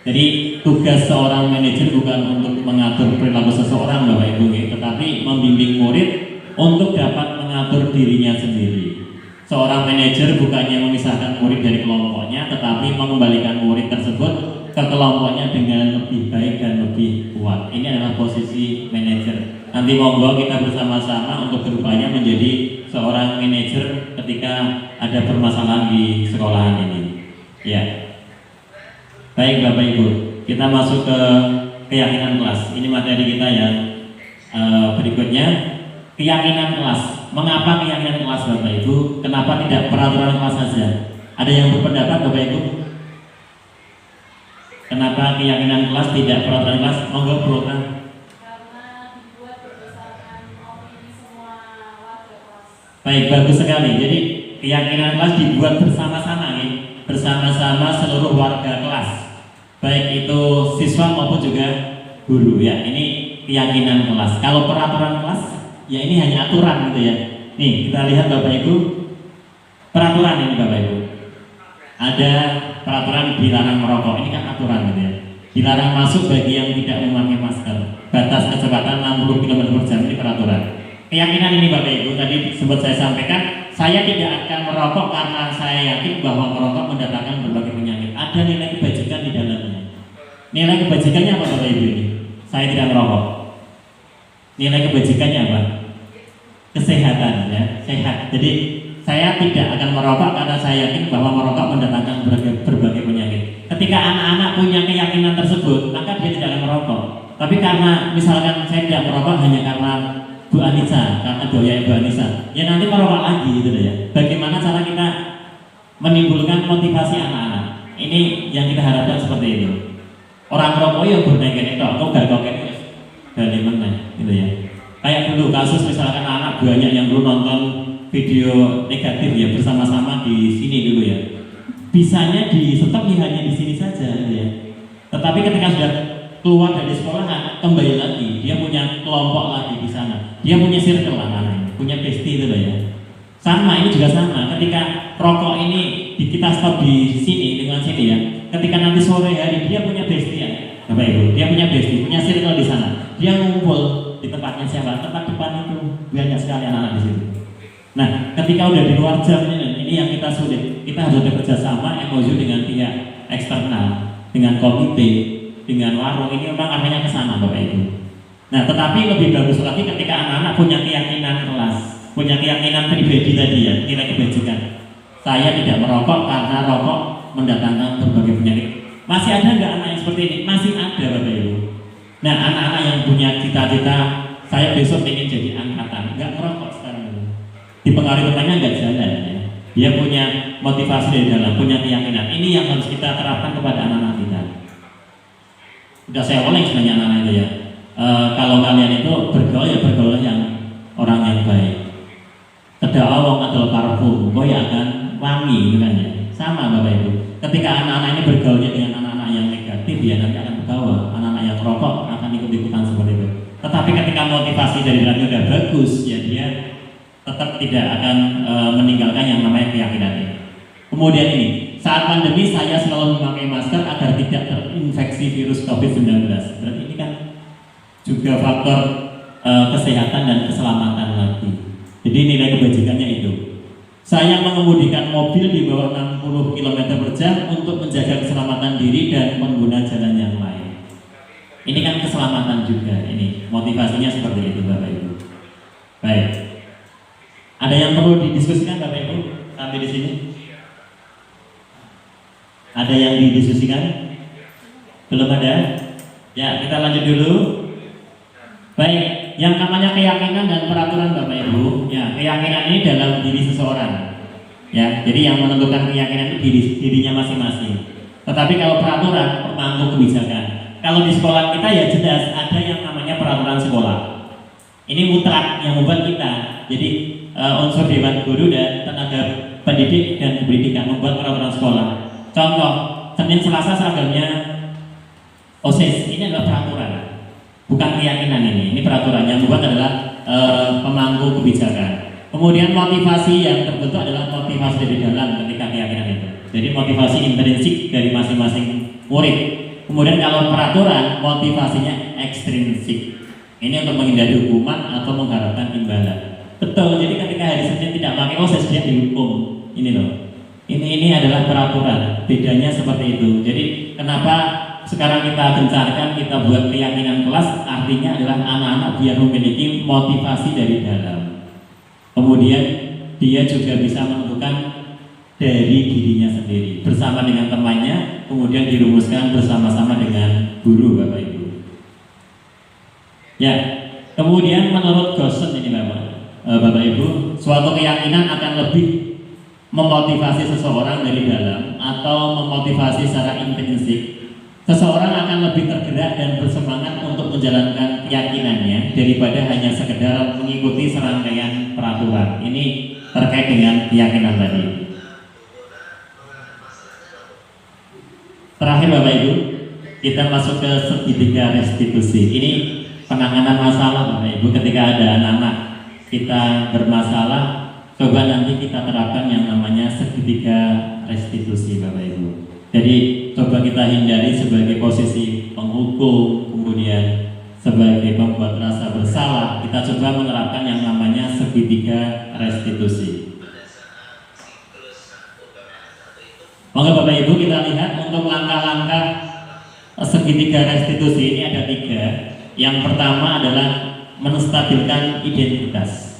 Jadi tugas seorang manajer bukan untuk mengatur perilaku seseorang, Bapak Ibu, tetapi membimbing murid untuk dapat mengatur dirinya sendiri. Seorang manajer bukannya memisahkan murid dari kelompoknya, tetapi mengembalikan murid tersebut ke kelompoknya dengan lebih baik dan lebih kuat. Ini adalah posisi manajer. Nanti monggo kita bersama-sama untuk berupaya menjadi seorang manajer ketika ada permasalahan di sekolahan ini. Ya. Baik Bapak Ibu, kita masuk ke keyakinan kelas. Ini materi kita yang berikutnya, keyakinan kelas. Mengapa keyakinan kelas Bapak Ibu? Kenapa tidak peraturan kelas saja? Ada yang berpendapat Bapak Ibu? Kenapa keyakinan kelas tidak peraturan kelas? Monggo Prokan. Karena dibuat berdasarkan opini semua warga kelas. Baik, bagus sekali. Jadi keyakinan kelas dibuat bersama-sama, bersama-sama seluruh warga kelas. Baik itu siswa maupun juga guru ya. Ini keyakinan kelas. Kalau peraturan kelas, ya ini hanya aturan gitu ya. Nih kita lihat Bapak Ibu, peraturan ini Bapak Ibu. Ada peraturan dilarang merokok. Ini kan aturan gitu ya. Dilarang masuk bagi yang tidak memakai masker. Batas kecepatan 60 km/jam, ini peraturan. Keyakinan ini Bapak Ibu tadi sempat saya sampaikan. Saya tidak akan merokok karena saya yakin bahwa merokok mendatangkan berbagai penyakit. Ada nilai kebajikan di dalamnya. Nilai kebajikannya apa Bapak Ibu ini? Saya tidak merokok. Nilai kebajikannya apa? kesehatan ya, sehat. Jadi saya tidak akan merokok karena saya yakin bahwa merokok mendatangkan berbagai penyakit. Ketika anak-anak punya keyakinan tersebut, maka dia tidak akan merokok. Tapi karena misalkan saya tidak merokok hanya karena Bu Anissa, karena doya Bu Anissa, ya nanti merokok lagi gitu ya. Bagaimana cara kita menimbulkan motivasi anak-anak? Ini yang kita harapkan seperti itu. Orang merokok ya bernegak itu, kok gak kokek dari mana gitu ya. Kayak dulu kasus misalkan anak banyak yang dulu nonton video negatif ya bersama-sama di sini dulu ya. Bisanya di stop ya hanya di sini saja gitu ya. Tetapi ketika sudah keluar dari sekolah kembali lagi, dia punya kelompok lagi di sana. Dia punya circle anak-anak, punya bestie itu ya. Sama ini juga sama. Ketika rokok ini kita stop di sini dengan sini ya. Ketika nanti sore hari dia punya bestie ya, Bapak Ibu. Dia punya bestie, punya circle di sana. Dia ngumpul di tempatnya siapa? Tempat depan itu banyak sekali anak-anak di situ. Nah, ketika udah di luar jam ini yang kita sulit. Kita harus bekerja sama MOU dengan pihak eksternal, dengan komite, dengan warung. Ini memang arahnya ke sana, Bapak Ibu. Nah, tetapi lebih bagus lagi ketika anak-anak punya keyakinan kelas, punya keyakinan pribadi tadi ya, nilai kebajikan. Saya tidak merokok karena rokok mendatangkan berbagai penyakit. Masih ada nggak anak yang seperti ini? Masih ada, Bapak Ibu. Nah, anak-anak yang punya cita-cita, saya besok ingin jadi angkatan, nggak merokok sekarang ini. Dipengaruhi temannya nggak jalan ya. Dia punya motivasi dari dalam, punya keyakinan. Ini yang harus kita terapkan kepada anak-anak kita. Udah saya oleh sebenarnya anak-anak itu ya. Kalau kalian itu bergaul ya bergaul yang orang yang baik. Kedawang adalah parfum, kau ya akan wangi gitu kan ya. Sama Bapak Ibu. Ketika anak-anak ini bergaulnya dengan anak-anak yang negatif, ya nanti akan bergaul. Anak-anak yang rokok akan ikut-ikutan seperti itu. Tetapi ketika motivasi dari dalamnya udah bagus, ya dia tetap tidak akan meninggalkan yang namanya keyakinan ini. Kemudian ini, saat pandemi saya selalu memakai masker agar tidak terinfeksi virus COVID-19. Berarti ini kan juga faktor kesehatan dan keselamatan lagi. Jadi nilai kebajikannya itu. Saya mengemudikan mobil di bawah 60 km per jam untuk menjaga keselamatan diri dan pengguna jalan yang lain. Ini kan keselamatan juga. Ini motivasinya seperti itu, Bapak Ibu. Baik. Ada yang perlu didiskusikan, Bapak Ibu sampai di sini? Ada yang didiskusikan? Belum ada? Ya, kita lanjut dulu. Baik, yang namanya keyakinan dan peraturan, Bapak Ibu. Ya, keyakinan ini dalam diri seseorang. Ya, jadi yang menentukan keyakinan itu dirinya masing-masing. Tetapi kalau peraturan, pemangku kebijakan. Kalau di sekolah kita ya jelas ada yang namanya peraturan sekolah. Ini mutlak yang membuat kita. Jadi unsur dewan guru dan tenaga pendidik dan pendidikan membuat peraturan sekolah. Contoh, Senin Selasa seragamnya OSIS. Ini adalah peraturan. Bukan keyakinan ini peraturan yang membuat adalah pemangku kebijakan. Kemudian motivasi yang terbentuk adalah motivasi dari dalam ketika keyakinan itu. Jadi motivasi intrinsik dari masing-masing murid. Kemudian kalau peraturan motivasinya ekstrinsik. Ini untuk menghindari hukuman atau mengharapkan imbalan. Betul. Jadi ketika hari Senin tidak pakai OSIS dia dihukum. Ini loh. Ini adalah peraturan. Bedanya seperti itu. Jadi kenapa sekarang kita gencarkan, kita buat keyakinan kelas, artinya adalah anak-anak biar memiliki motivasi dari dalam. Kemudian dia juga bisa menentukan dari dirinya sendiri bersama dengan temannya, kemudian dirumuskan bersama-sama dengan guru, Bapak Ibu. Ya, kemudian menurut Gosen ini Bapak Ibu, suatu keyakinan akan lebih memotivasi seseorang dari dalam atau memotivasi secara intrinsik. Seseorang akan lebih tergerak dan bersemangat untuk menjalankan keyakinannya daripada hanya sekedar mengikuti serangkaian peraturan. Ini terkait dengan keyakinan tadi. Terakhir Bapak Ibu, kita masuk ke segitiga restitusi. Ini penanganan masalah Bapak Ibu. Ketika ada anak-anak kita bermasalah, coba nanti kita terapkan yang namanya segitiga restitusi Bapak Ibu. Jadi coba kita hindari sebagai posisi penghukum, kemudian sebagai pembuat rasa bersalah. Kita coba menerapkan yang namanya segitiga restitusi. Maka Bapak Ibu kita lihat untuk langkah-langkah segitiga restitusi ini ada 3. Yang pertama adalah menstabilkan identitas.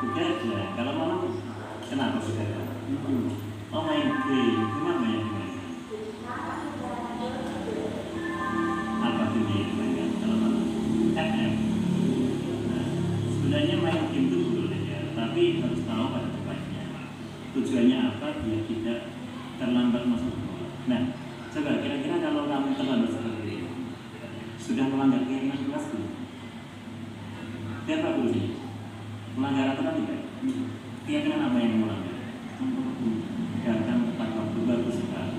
begadang. Kalau malam kenapa begadang? Oh main game, kenapa ya main? Apa game yang mainkan kalau malam? FF. Nah, sebenarnya main game itu boleh ya, tapi harus tahu pada tempatnya. Tujuannya apa? Biar tidak terlambat masuk sekolah. Nah, coba kira-kira kalau kamu terlambat seperti ini, sudah melanggar keyakinan kelas belum? Siapa dulu sih? Melanggar aturan tidak? Keyakinan apa yang melanggar? Datang tepat waktu bagus sekali.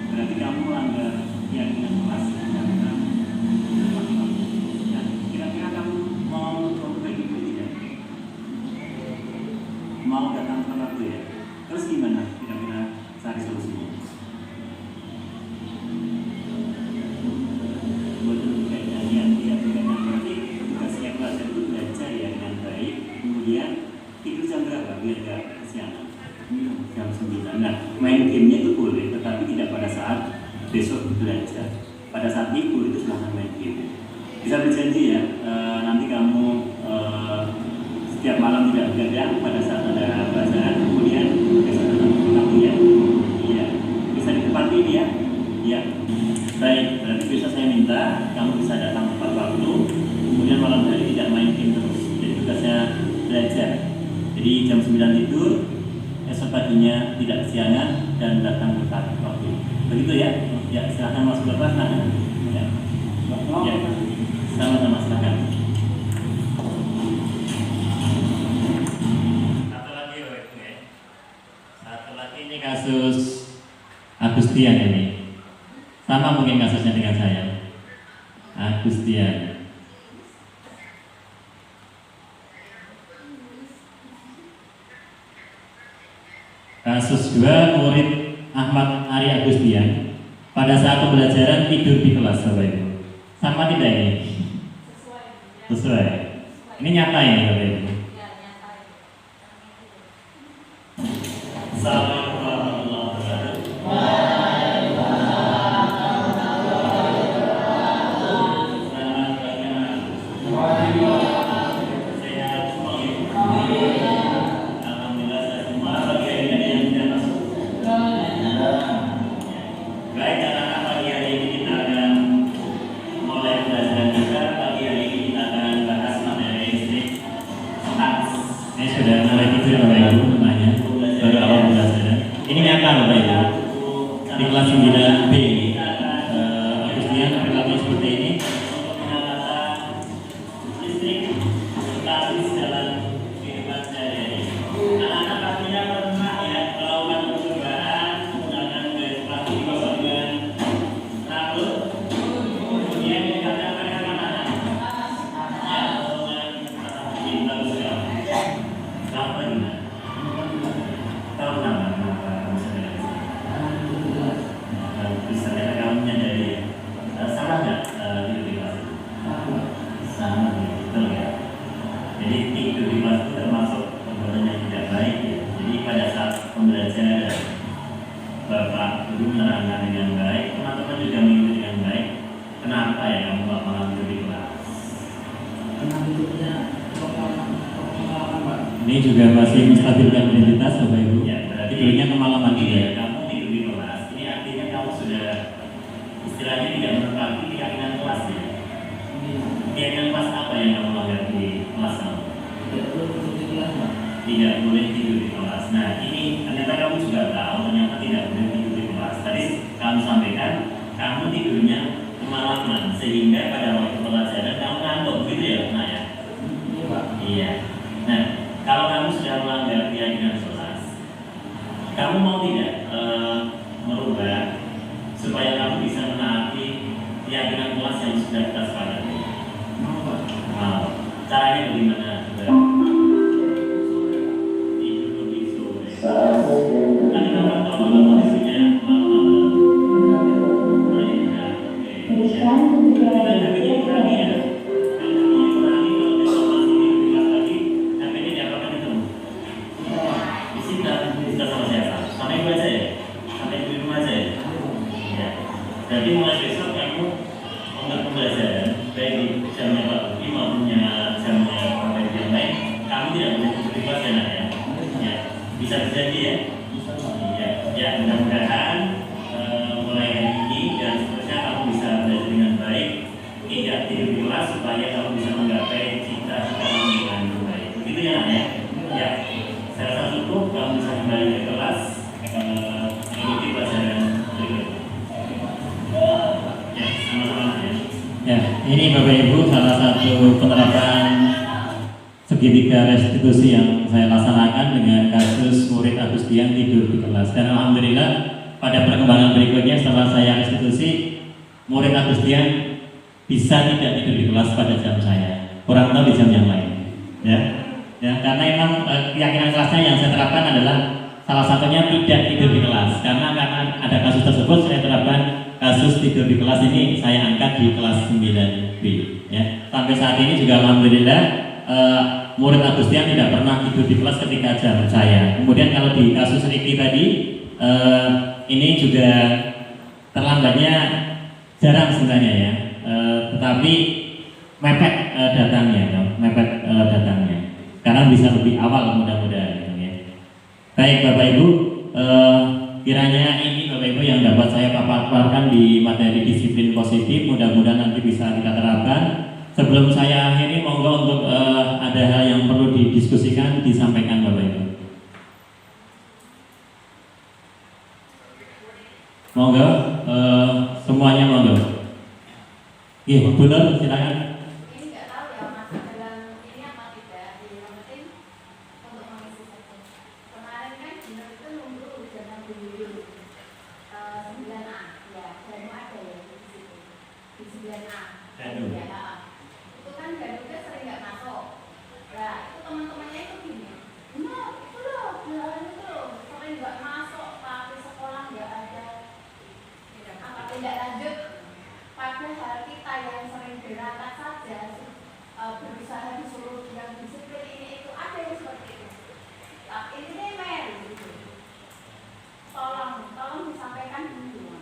Berarti kamu melanggar keyakinan kelas karena tepat waktu. Nah, kira-kira kamu mau memperbaiki itu tidak? Mau datang tepat waktu ya? Terus gimana kira-kira cari solusinya? Kemudian tidur jam berapa biar gak kesiangan? Jam 9. Nah, main gamenya itu boleh, tetapi tidak pada saat besok belajar. Pada saat libur itu silahkan main game. Bisa berjanji ya, nanti kamu setiap malam tidak begadang pada saat ada pelajaran. Kemudian besok datang ke kamu ya. Iya, bisa ditepati ini ya. Iya. Baik, berarti besok saya minta kamu bisa datang tepat waktu. Kemudian malam hari tidak main game terus. Jadi tugasnya belajar. Jadi jam 9 tidur, esok paginya tidak kesiangan dan datang tepat waktu. Begitu ya? Ya, silakan masuk ke kelas. Ya. Ya. Sama-sama silakan. Satu lagi ya. Satu lagi ini kasus Agustian ini. Sama mungkin kasusnya dengan saya. Agustian. Kasus 2, murid Ahmad Ari Agustian pada saat pembelajaran tidur di kelas, Bapak Ibu. Sama tidak ini? Sesuai. Ini nyata ini, Bapak Ibu. Assalamualaikum warahmatullahi wabarakatuh. Ini nyata Bapak Ibu. Di kelas 9B Agustian perilaku seperti ini. Listrik statis dalam kehidupan sehari-hari. Anak-anak pastinya pernah ya melakukan percobaan menggunakan gaya plastik dikosongkan rambut. Kemudian dikatakan mereka mana? Ya, ini bagus sekali. Apa gimana? Tahu nama? Bisa kamu menyadari salah nggak tidur di kelas? Sama betul ya. Jadi tidur di kelas itu termasuk perbuatan yang tidak baik ya. Jadi pada saat pembelajaran Bapak guru menerangkan dengan baik, teman-teman juga mengikuti dengan baik. Kenapa ya kamu malah tidur di kelas? Karena tidurnya kemalaman Pak. Ini juga masih menstabilkan identitas Bapak Ibu. Ya, berarti tidurnya kemalaman juga. Kamu tidur di kelas, ini artinya kamu sudah istilahnya tidak menepati keyakinan kelas ya. Keyakinan kelas apa yang kamu langgar di kelas kamu? Tidak boleh tidur di kelas. Nah ini ternyata kamu juga tahu ternyata tidak boleh tidur di kelas. Tadi kamu sampaikan kamu tidurnya kemalaman sehingga pada waktu pelajaran kamu ngantuk gitu ya, nah ya. Iya. Nah kalau kamu sudah melanggar keyakinan kelas, kamu mau tidak merubah supaya kamu bisa menaati keyakinan kelas yang sudah kita sepakati? Mau. Caranya bagaimana? Tidur lebih sore. Tadi kamu tahu kondisinya malam. Kita tidak dikurangi ya. Kalau mau dikurangi kalau besok masih tidur di kelas lagi, HP-nya diapakan itu? Disita sama siapa? Sama ibu aja ya? Sama ibu di rumah aja ya? Ya. Jadi mulai besok kamu untuk pembelajaran baik di jamnya Pak Budi maupun jamnya Pak Budi di kelas ya nak ya. Ya, bisa terjadi ya. Ya, ya mudah-mudahan mulai hari ini dan seterusnya kamu bisa belajar dengan baik, tidak tidur di kelas supaya kamu bisa menggapai cita-cita kamu dengan baik. Begitu ya nak ya. Ya, saya rasa cukup, kamu bisa kembali ke kelas mengikuti pelajaran berikutnya. Ya, sama-sama ya. Ya, ini Bapak Ibu salah satu penerapan segitiga restitusi yang saya laksanakan dengan kasus murid Agustian tidur di kelas. Dan alhamdulillah pada perkembangan berikutnya setelah saya restitusi, murid Agustian bisa tidak tidur di kelas pada jam saya, kurang tahu di jam yang lain. Ya, karena memang keyakinan kelasnya yang saya terapkan adalah salah satunya tidak tidur di kelas. Karena ada kasus tersebut, saya terapkan kasus tidur di kelas ini saya angkat di kelas 9B. Ya, sampai saat ini juga alhamdulillah murid Agustian tidak pernah tidur di kelas ketika jam saya. Kemudian kalau di kasus Riki tadi, ini juga terlambatnya jarang sebenarnya ya, tetapi mepet datangnya, karena bisa lebih awal mudah-mudahan. Gitu ya. Baik Bapak Ibu, kiranya ini Bapak Ibu yang dapat saya paparkan di materi disiplin positif, mudah-mudahan nanti bisa kita terapkan. Sebelum saya akhiri, monggo untuk ada hal yang perlu didiskusikan, disampaikan Bapak Ibu. Monggo, semuanya monggo. Iya, benar, silakan. Ini nggak tahu ya masuk dalam ini apa tidak. Yang penting untuk mengisi saja. Kemarin kan Dino itu nunggu jangan dulu 9A ya, dan ada ya di situ di 9A. Danu. Ya, itu kan Danu kan sering nggak masuk. Ya itu teman-temannya itu gini. Nah, itu loh, jalan itu sering nggak masuk, tapi sekolah nggak ada. Apa tidak lanjut? Padahal kita yang sering berangkat saja berusaha disuruh yang disiplin ini itu ada yang seperti itu. Ini Mary gitu. Tolong disampaikan dulu.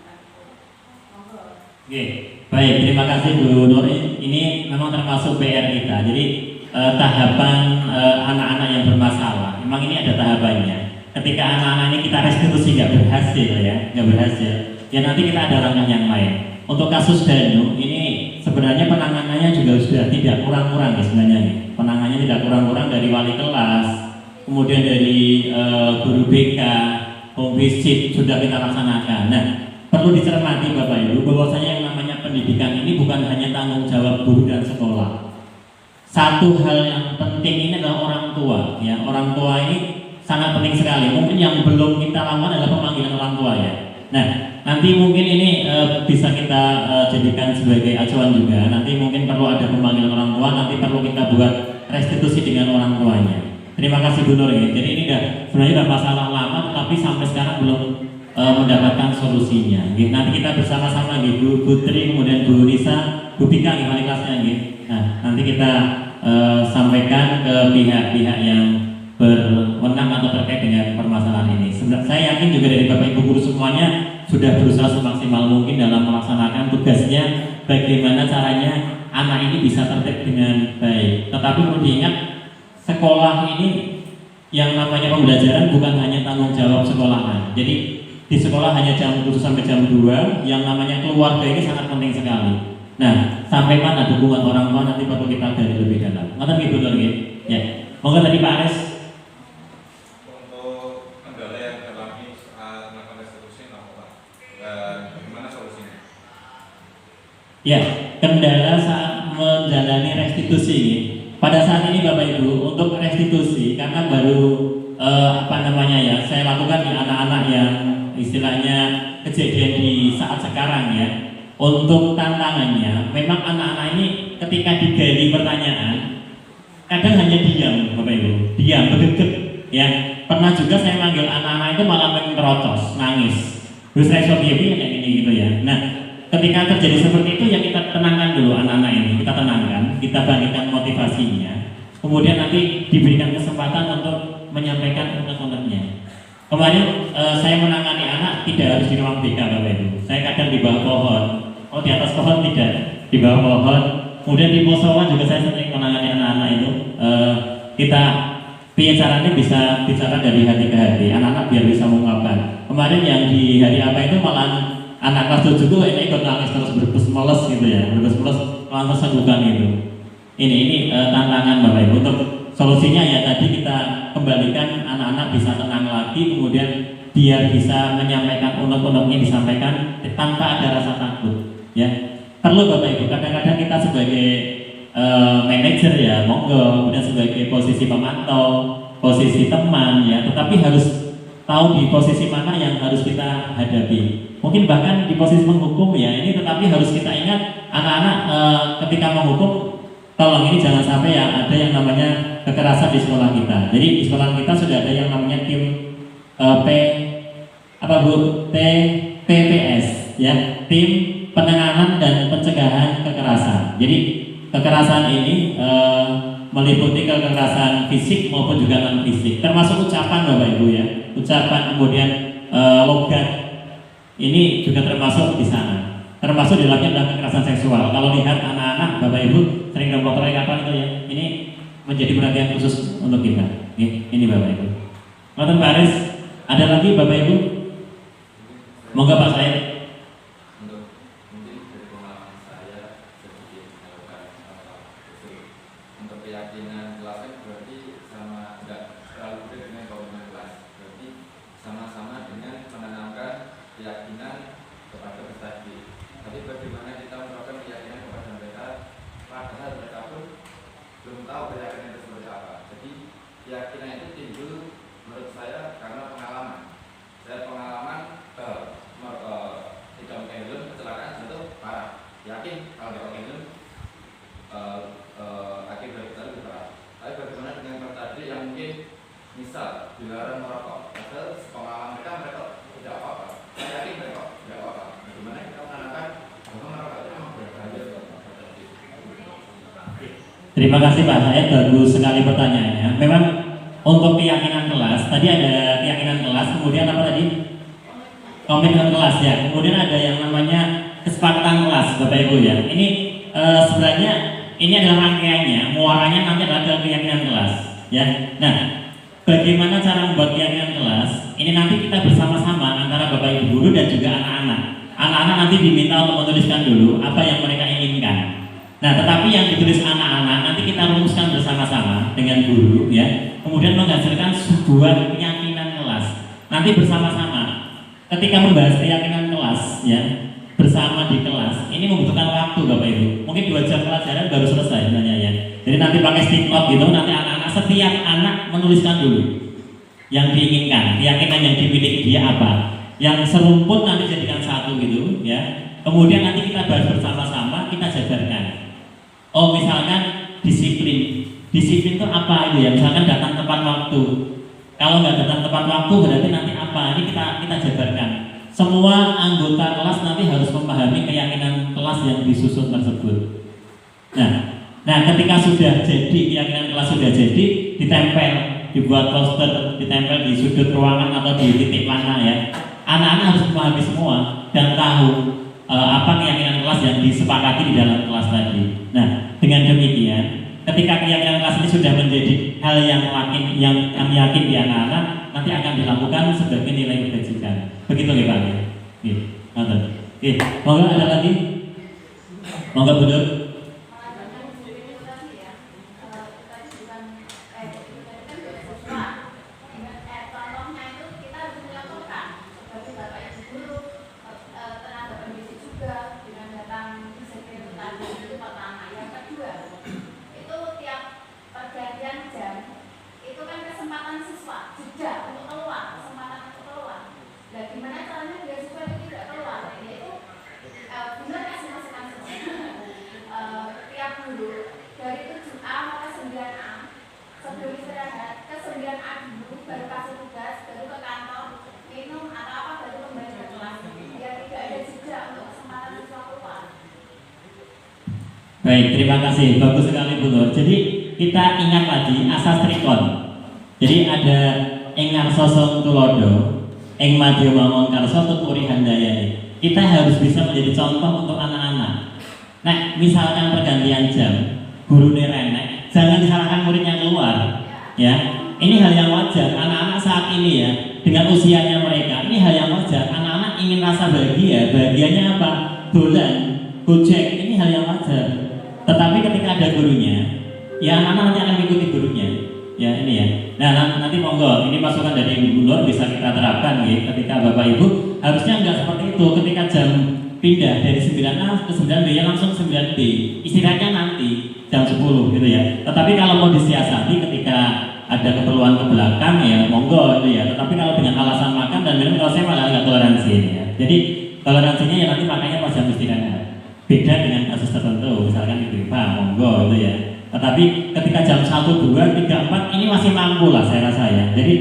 Monggo. Oke, baik, terima kasih Bu Nur. Ini memang termasuk PR kita. Jadi tahapan anak-anak yang bermasalah, memang ini ada tahapannya. Ketika anak-anak ini kita restitusi nggak berhasil, ya nanti kita ada langkah yang lain. Untuk kasus Danu ini sebenarnya penanganannya juga sudah tidak kurang-kurang ya sebenarnya nih. Penanganannya tidak kurang-kurang dari wali kelas, kemudian dari guru BK, home visit sudah kita laksanakan. Nah, perlu dicermati Bapak Ibu bahwasanya yang namanya pendidikan ini bukan hanya tanggung jawab guru dan sekolah. Satu hal yang penting ini adalah orang tua. Ya, orang tua ini sangat penting sekali. Mungkin yang belum kita lakukan adalah pemanggilan orang tua ya. Nah, nanti mungkin ini bisa kita jadikan sebagai acuan juga. Nanti mungkin perlu ada pemanggilan orang tua. Nanti perlu kita buat restitusi dengan orang tuanya. Terima kasih Bu Nur ya. Jadi ini sebenarnya sudah masalah lama, tapi sampai sekarang belum mendapatkan solusinya. Nanti kita bersama-sama Bu Putri, kemudian Bu Nisa, Bu Pika wali kelasnya gitu. Nah, nanti kita sampaikan ke pihak-pihak yang berwenang atau terkait dengan permasalahan ini. Saya yakin juga dari Bapak Ibu guru semuanya sudah berusaha semaksimal mungkin dalam melaksanakan tugasnya, bagaimana caranya anak ini bisa tertib dengan baik. Tetapi perlu diingat, sekolah ini yang namanya pembelajaran bukan hanya tanggung jawab sekolahan. Jadi di sekolah hanya jam 7 sampai jam 2, yang namanya keluarga ini sangat penting sekali. Nah, sampai mana dukungan orang tua nanti perlu kita gali lebih dalam. Ngoten nggih Bu Nur nggih. Ya. Monggo tadi Pak Aris. Untuk kendala yang teralami saat melakukan restitusi apa? Dan bagaimana solusinya? Ya, kendala saat menjalani restitusi ini. Pada saat ini Bapak Ibu untuk restitusi karena baru saya lakukan di anak-anak yang istilahnya kejadian di saat sekarang ya. Untuk tantangannya, memang anak-anak ini ketika digali pertanyaan kadang hanya diam Bapak Ibu, diam, bergeget ya. Pernah juga saya manggil anak-anak itu malah merocos, nangis. Terus respon dia kayak gini gitu ya. Nah, ketika terjadi seperti itu ya kita tenangkan dulu anak-anak ini, kita tenangkan, kita bangkitkan motivasinya. Kemudian nanti diberikan kesempatan untuk menyampaikan unek-uneknya. Kemarin saya menangani anak tidak harus di ruang BK Bapak Ibu. Saya kadang di bawah pohon. Oh, di atas pohon tidak, di bawah pohon. Kemudian di musola juga saya sering menangani anak-anak itu. Kita piye caranya bisa bicara dari hati ke hati, anak-anak biar bisa mengungkapkan. Kemarin yang di hari apa itu malah anak kelas 7 tuh ini ikut nangis terus berbes-meles gitu ya, berbes-meles lantas bukan itu. Ini tantangan Bapak Ibu. Untuk solusinya ya tadi kita kembalikan anak-anak bisa tenang lagi, kemudian biar bisa menyampaikan unek-uneknya disampaikan tanpa ada rasa takut. Ya perlu Bapak Ibu. Kadang-kadang kita sebagai manajer ya monggo, kemudian sebagai posisi pemantau, posisi teman ya, tetapi harus tahu di posisi mana yang harus kita hadapi. Mungkin bahkan di posisi menghukum ya ini, tetapi harus kita ingat anak-anak ketika menghukum, tolong ini jangan sampai ya ada yang namanya kekerasan di sekolah kita. Jadi di sekolah kita sudah ada yang namanya tim TPS ya, tim penanganan dan pencegahan kekerasan. Jadi kekerasan ini meliputi kekerasan fisik maupun juga non fisik, termasuk ucapan Bapak Ibu ya, ucapan kemudian logat ini juga termasuk di sana, termasuk di dalamnya adalah kekerasan seksual. Kalau lihat anak-anak Bapak Ibu sering dokter kapan itu ya, ini menjadi perhatian khusus untuk kita. Ini Bapak Ibu. Ngoten Pak Aris, ada lagi Bapak Ibu? Moga Pak Said. Untuk keyakinan kelasnya berarti sama, enggak terlalu beda dengan komitmen kelas, berarti sama-sama dengan menanamkan keyakinan kepada peserta didik. Tapi bagaimana kita menerapkan keyakinan kepada mereka padahal mereka pun belum tahu keyakinan itu seperti apa. Jadi keyakinan itu timbul menurut saya karena pengalaman. Saya pengalaman tidak pakai helm, kecelakaan itu parah. Yakin kalau tidak pakai helm akibat kita lebih parah. Tapi bagaimana dengan peserta didik yang mungkin misal dilarang merokok, padahal pengalaman mereka tidak apa-apa. Saya yakin mereka tidak apa-apa. Bagaimana kita menanamkan bahwa merokok itu memang berbahaya untuk peserta didik. Terima kasih Pak Said, bagus sekali pertanyaannya. Memang untuk keyakinan kelas, tadi ada keyakinan kelas, kemudian apa tadi? Komitmen kelas ya. Kemudian ada yang namanya kesepakatan kelas, Bapak Ibu ya. Ini sebenarnya ini adalah rangkaiannya, muaranya nanti adalah keyakinan kelas ya. Nah, bagaimana cara membuat keyakinan kelas? Ini nanti kita bersama-sama antara Bapak Ibu guru dan juga anak-anak. Anak-anak nanti diminta untuk menuliskan dulu apa yang mereka inginkan. Nah, tetapi yang ditulis anak-anak nanti kita rumuskan bersama-sama dengan guru ya. Kemudian menghasilkan sebuah keyakinan kelas. Nanti bersama-sama ketika membahas keyakinan kelas ya, bersama di kelas, ini membutuhkan waktu Bapak Ibu. Mungkin 2 jam pelajaran baru selesai sebenarnya ya. Jadi nanti pakai stick note gitu, nanti anak-anak setiap anak menuliskan dulu yang diinginkan, keyakinan yang dimiliki dia apa. Yang serumput nanti jadikan satu gitu ya. Kemudian nanti kita bahas bersama-sama, kita jabarkan. Oh misalkan disiplin. Disiplin itu apa itu ya? Misalkan datang tepat waktu. Kalau nggak datang tepat waktu berarti nanti apa? Ini kita jabarkan. Semua anggota kelas nanti harus memahami keyakinan kelas yang disusun tersebut. Nah, ketika sudah jadi keyakinan kelas sudah jadi, ditempel, dibuat poster, ditempel di sudut ruangan atau di titik mana ya. Anak-anak harus memahami semua dan tahu apa keyakinan kelas yang disepakati di dalam kelas tadi. Nah, dengan demikian, ketika keyakinan kelas ini sudah menjadi hal yang yakin di anak-anak, nanti akan dilakukan sebagai nilai kebajikan. Begitu ya Pak? Oke, monggo ada lagi? Monggo Bu Nur. Baik, terima kasih. Bagus sekali Bu Nur. Jadi kita ingat lagi asas trikon. Jadi ada ing ngarsa tulodo, ing madya mamon karsa tuturi handayani. Kita harus bisa menjadi contoh untuk anak-anak. Nah, misalkan pergantian jam, guru renek, jangan disalahkan muridnya keluar. Ya, ini hal yang wajar. Anak-anak saat ini ya, dengan usianya mereka, ini hal yang wajar. Anak-anak ingin rasa bahagia. Bahagianya apa? Dolan, gojek, ini hal yang wajar. Tetapi ketika ada gurunya, ya anak-anak nanti akan mengikuti gurunya. Ya ini ya. Nah nanti monggo, ini masukan dari Ibu Nur bisa kita terapkan ya. Ketika Bapak Ibu harusnya enggak seperti itu. Ketika jam pindah dari 9A ke 9B ya langsung 9B. Istirahatnya nanti jam 10 gitu ya. Tetapi kalau mau disiasati ketika ada keperluan ke belakang ya monggo itu ya. Tetapi kalau dengan alasan makan dan minum, kalau saya malah agak toleransi ini ya. Jadi toleransinya ya nanti makanya pas jam istirahat. Beda dengan kasus tertentu, misalkan di BIPA, monggo itu ya. Tetapi ketika jam 1, 2, 3, 4 ini masih mampu lah saya rasa ya. Jadi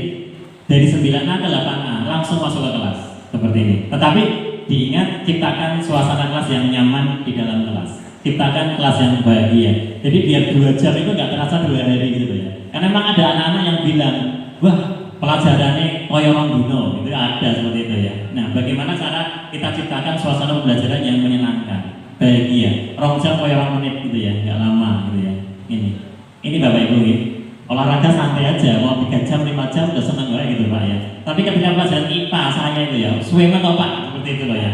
dari 9A ke 8A langsung masuk ke kelas seperti ini. Tetapi diingat, ciptakan suasana kelas yang nyaman di dalam kelas. Ciptakan kelas yang bahagia. Jadi biar 2 jam itu nggak terasa 2 hari gitu ya. Karena memang ada anak-anak yang bilang, wah pelajarannya koyo rong dino, itu ada seperti itu ya. Nah, bagaimana cara kita ciptakan suasana pembelajaran yang menyenangkan, bahagia, rong jam koyo rong menit gitu ya, nggak lama gitu ya. Ini Bapak Ibu ya. Olahraga santai aja, mau 3 jam, 5 jam udah seneng ya gitu Pak ya. Tapi ketika pelajaran IPA saya itu ya, suwe atau Pak seperti itu loh ya.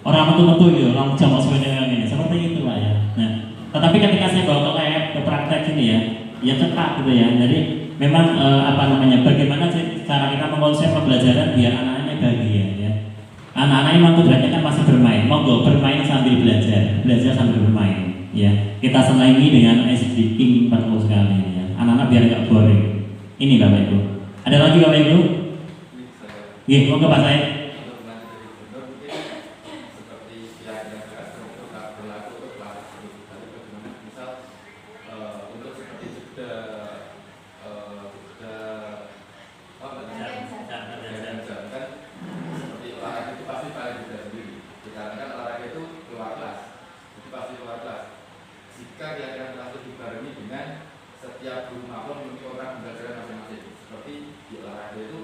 Orang metu-metu itu, orang jam suwe yang ini, seperti itu Pak ya. Nah, tetapi ketika saya bawa ke lab, ke praktek ini ya cepat gitu ya. Jadi memang bagaimana sih cara kita mengkonsep pembelajaran biar anak-anaknya bahagia ya. Anak-anak memang tujuannya kan masih bermain, monggo bermain sambil belajar, belajar sambil bermain. Ya, kita senangi dengan ice breaking perlu sekali ya. Anak-anak biar nggak boring. Ini Bapak Ibu. Ada lagi Bapak Ibu? Iya, monggo Pak saya. Untuk melanjutkan gubernur mungkin seperti yang jelas untuk berlaku untuk kelas tersebut. Tadi bagaimana misal untuk seperti jeda jam kan seperti olahraga itu pasti paling jeda sendiri. Dikarenakan olahraga itu keluar kelas, itu pasti keluar kelas. Jika kegiatan kelas itu dibarengi dengan setiap guru maupun memiliki program pembelajaran masing-masing, seperti di olahraga itu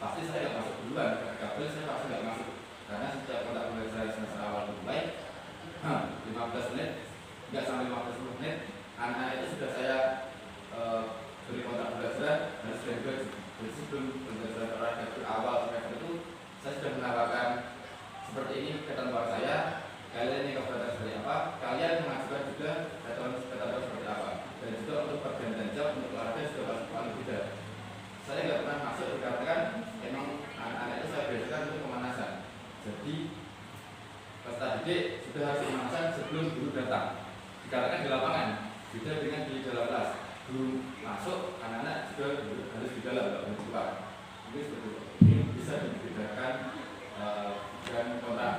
pasti saya nggak masuk duluan, kabel saya pasti nggak masuk karena setiap kontak pembelajaran semester awal dimulai 15 menit, nggak sampai 15 menit, anak itu sudah saya beri kontak pembelajaran dan sudah diberi. Jadi sebelum pembelajaran olahraga itu awal semester itu saya sudah menawarkan seperti ini ketentuan saya, kalian ini keberatan seperti apa, kalian mengajukan juga ketentuan seperti apa, dan juga untuk pergantian jam untuk olahraga sudah paling tidak. Saya nggak pernah masuk dikarenakan emang anak-anak itu saya biasakan untuk pemanasan. Jadi peserta didik sudah harus pemanasan sebelum guru datang. Dikarenakan di lapangan, beda dengan di dalam kelas. Guru masuk, anak-anak juga harus di dalam, nggak boleh keluar. Ini seperti itu. Ini bisa dibedakan dan kontak.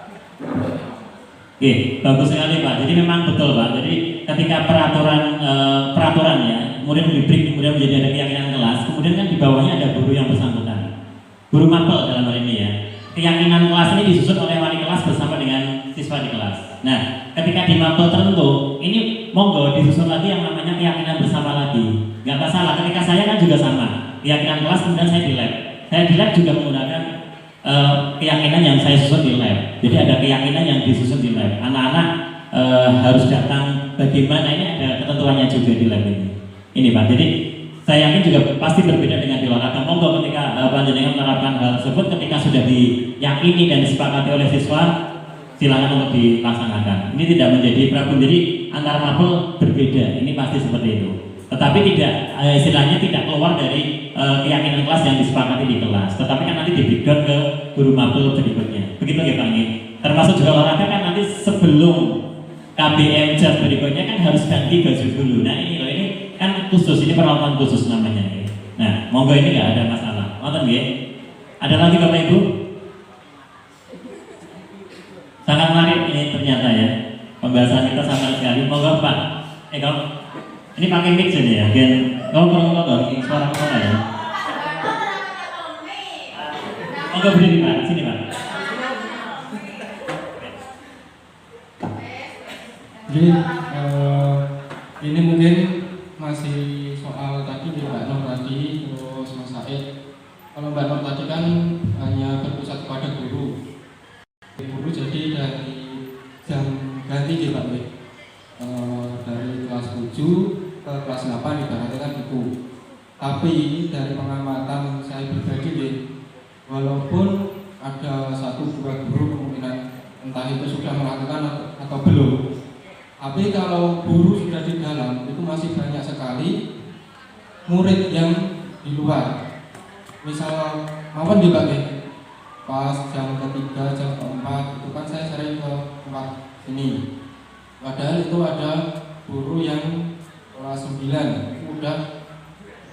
Oke, bagus sekali Pak. Jadi memang betul Pak. Jadi ketika peraturan ya, kemudian diberi, kemudian menjadi ada keyakinan kelas, kemudian kan di bawahnya ada guru yang bersangkutan, guru mapel dalam hal ini ya. Keyakinan kelas ini disusun oleh wali kelas bersama dengan siswa di kelas. Nah, ketika di mapel tertentu, ini monggo disusun lagi yang namanya keyakinan bersama lagi. Gak masalah. Ketika saya kan juga sama, keyakinan kelas kemudian saya di lab. Saya di lab juga menggunakan keyakinan yang saya susun di lab. Jadi ada keyakinan yang disusun di lab. Anak-anak harus datang bagaimana, ini ada ketentuannya juga di lab ini. Ini Pak. Jadi saya yakin juga pasti berbeda dengan di olahraga. Monggo ketika panjenengan menerapkan hal tersebut, ketika sudah diyakini dan disepakati oleh siswa, silakan untuk dilaksanakan. Ini tidak menjadi problem. Jadi antar mapel berbeda. Ini pasti seperti itu. Tetapi tidak istilahnya tidak keluar dari keyakinan kelas yang disepakati di kelas. Tetapi kan nanti diberikan ke guru mapel berikutnya. Begitu ya Pak ini. Termasuk juga olahraga kan nanti sebelum KBM jam berikutnya kan harus ganti baju dulu. Nah ini loh, ini kan khusus, ini peralatan khusus namanya. Ya. Nah, monggo ini nggak ada masalah. Nonton ya. Ada lagi Bapak Ibu? Sangat menarik ini ternyata ya. Pembahasan kita sangat sekali. Monggo Pak. Kamu ini pakai mic jadi ya. Ngomong suara ya. Monggo berdiri Pak. Sini Pak. Jadi ini mungkin masih soal tadi di Mbak Nur tadi, terus Mas Said. Kalau Mbak Nur tadi kan hanya berpusat pada guru. Guru jadi dari jam ganti di Pak dari kelas 7 ke kelas 8 ibaratnya kan itu. Tapi dari pengamatan saya pribadi nih, walaupun ada 1-2 guru kemungkinan entah itu sudah melakukan atau belum, tapi kalau guru sudah di dalam itu masih banyak sekali murid yang di luar. Misal mawon juga nih, pas jam ketiga, jam keempat itu kan saya sering ke tempat ini. Padahal itu ada guru yang kelas 9 udah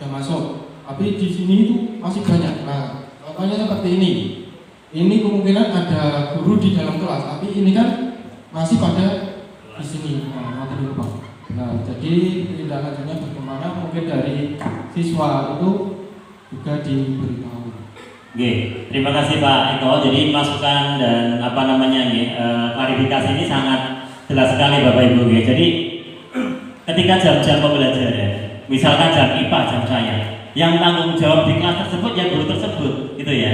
masuk, tapi di sini itu masih banyak. Nah, contohnya seperti ini. Ini kemungkinan ada guru di dalam kelas, tapi ini kan masih pada di sini. Nah, jadi tindak lanjutnya bagaimana mungkin dari siswa itu juga diberitahu. Oke, terima kasih Pak Eko. Jadi masukan dan klarifikasi ini sangat jelas sekali Bapak Ibu. Jadi ketika jam-jam pembelajaran, misalkan jam IPA, jam saya, yang tanggung jawab di kelas tersebut ya guru tersebut, gitu ya.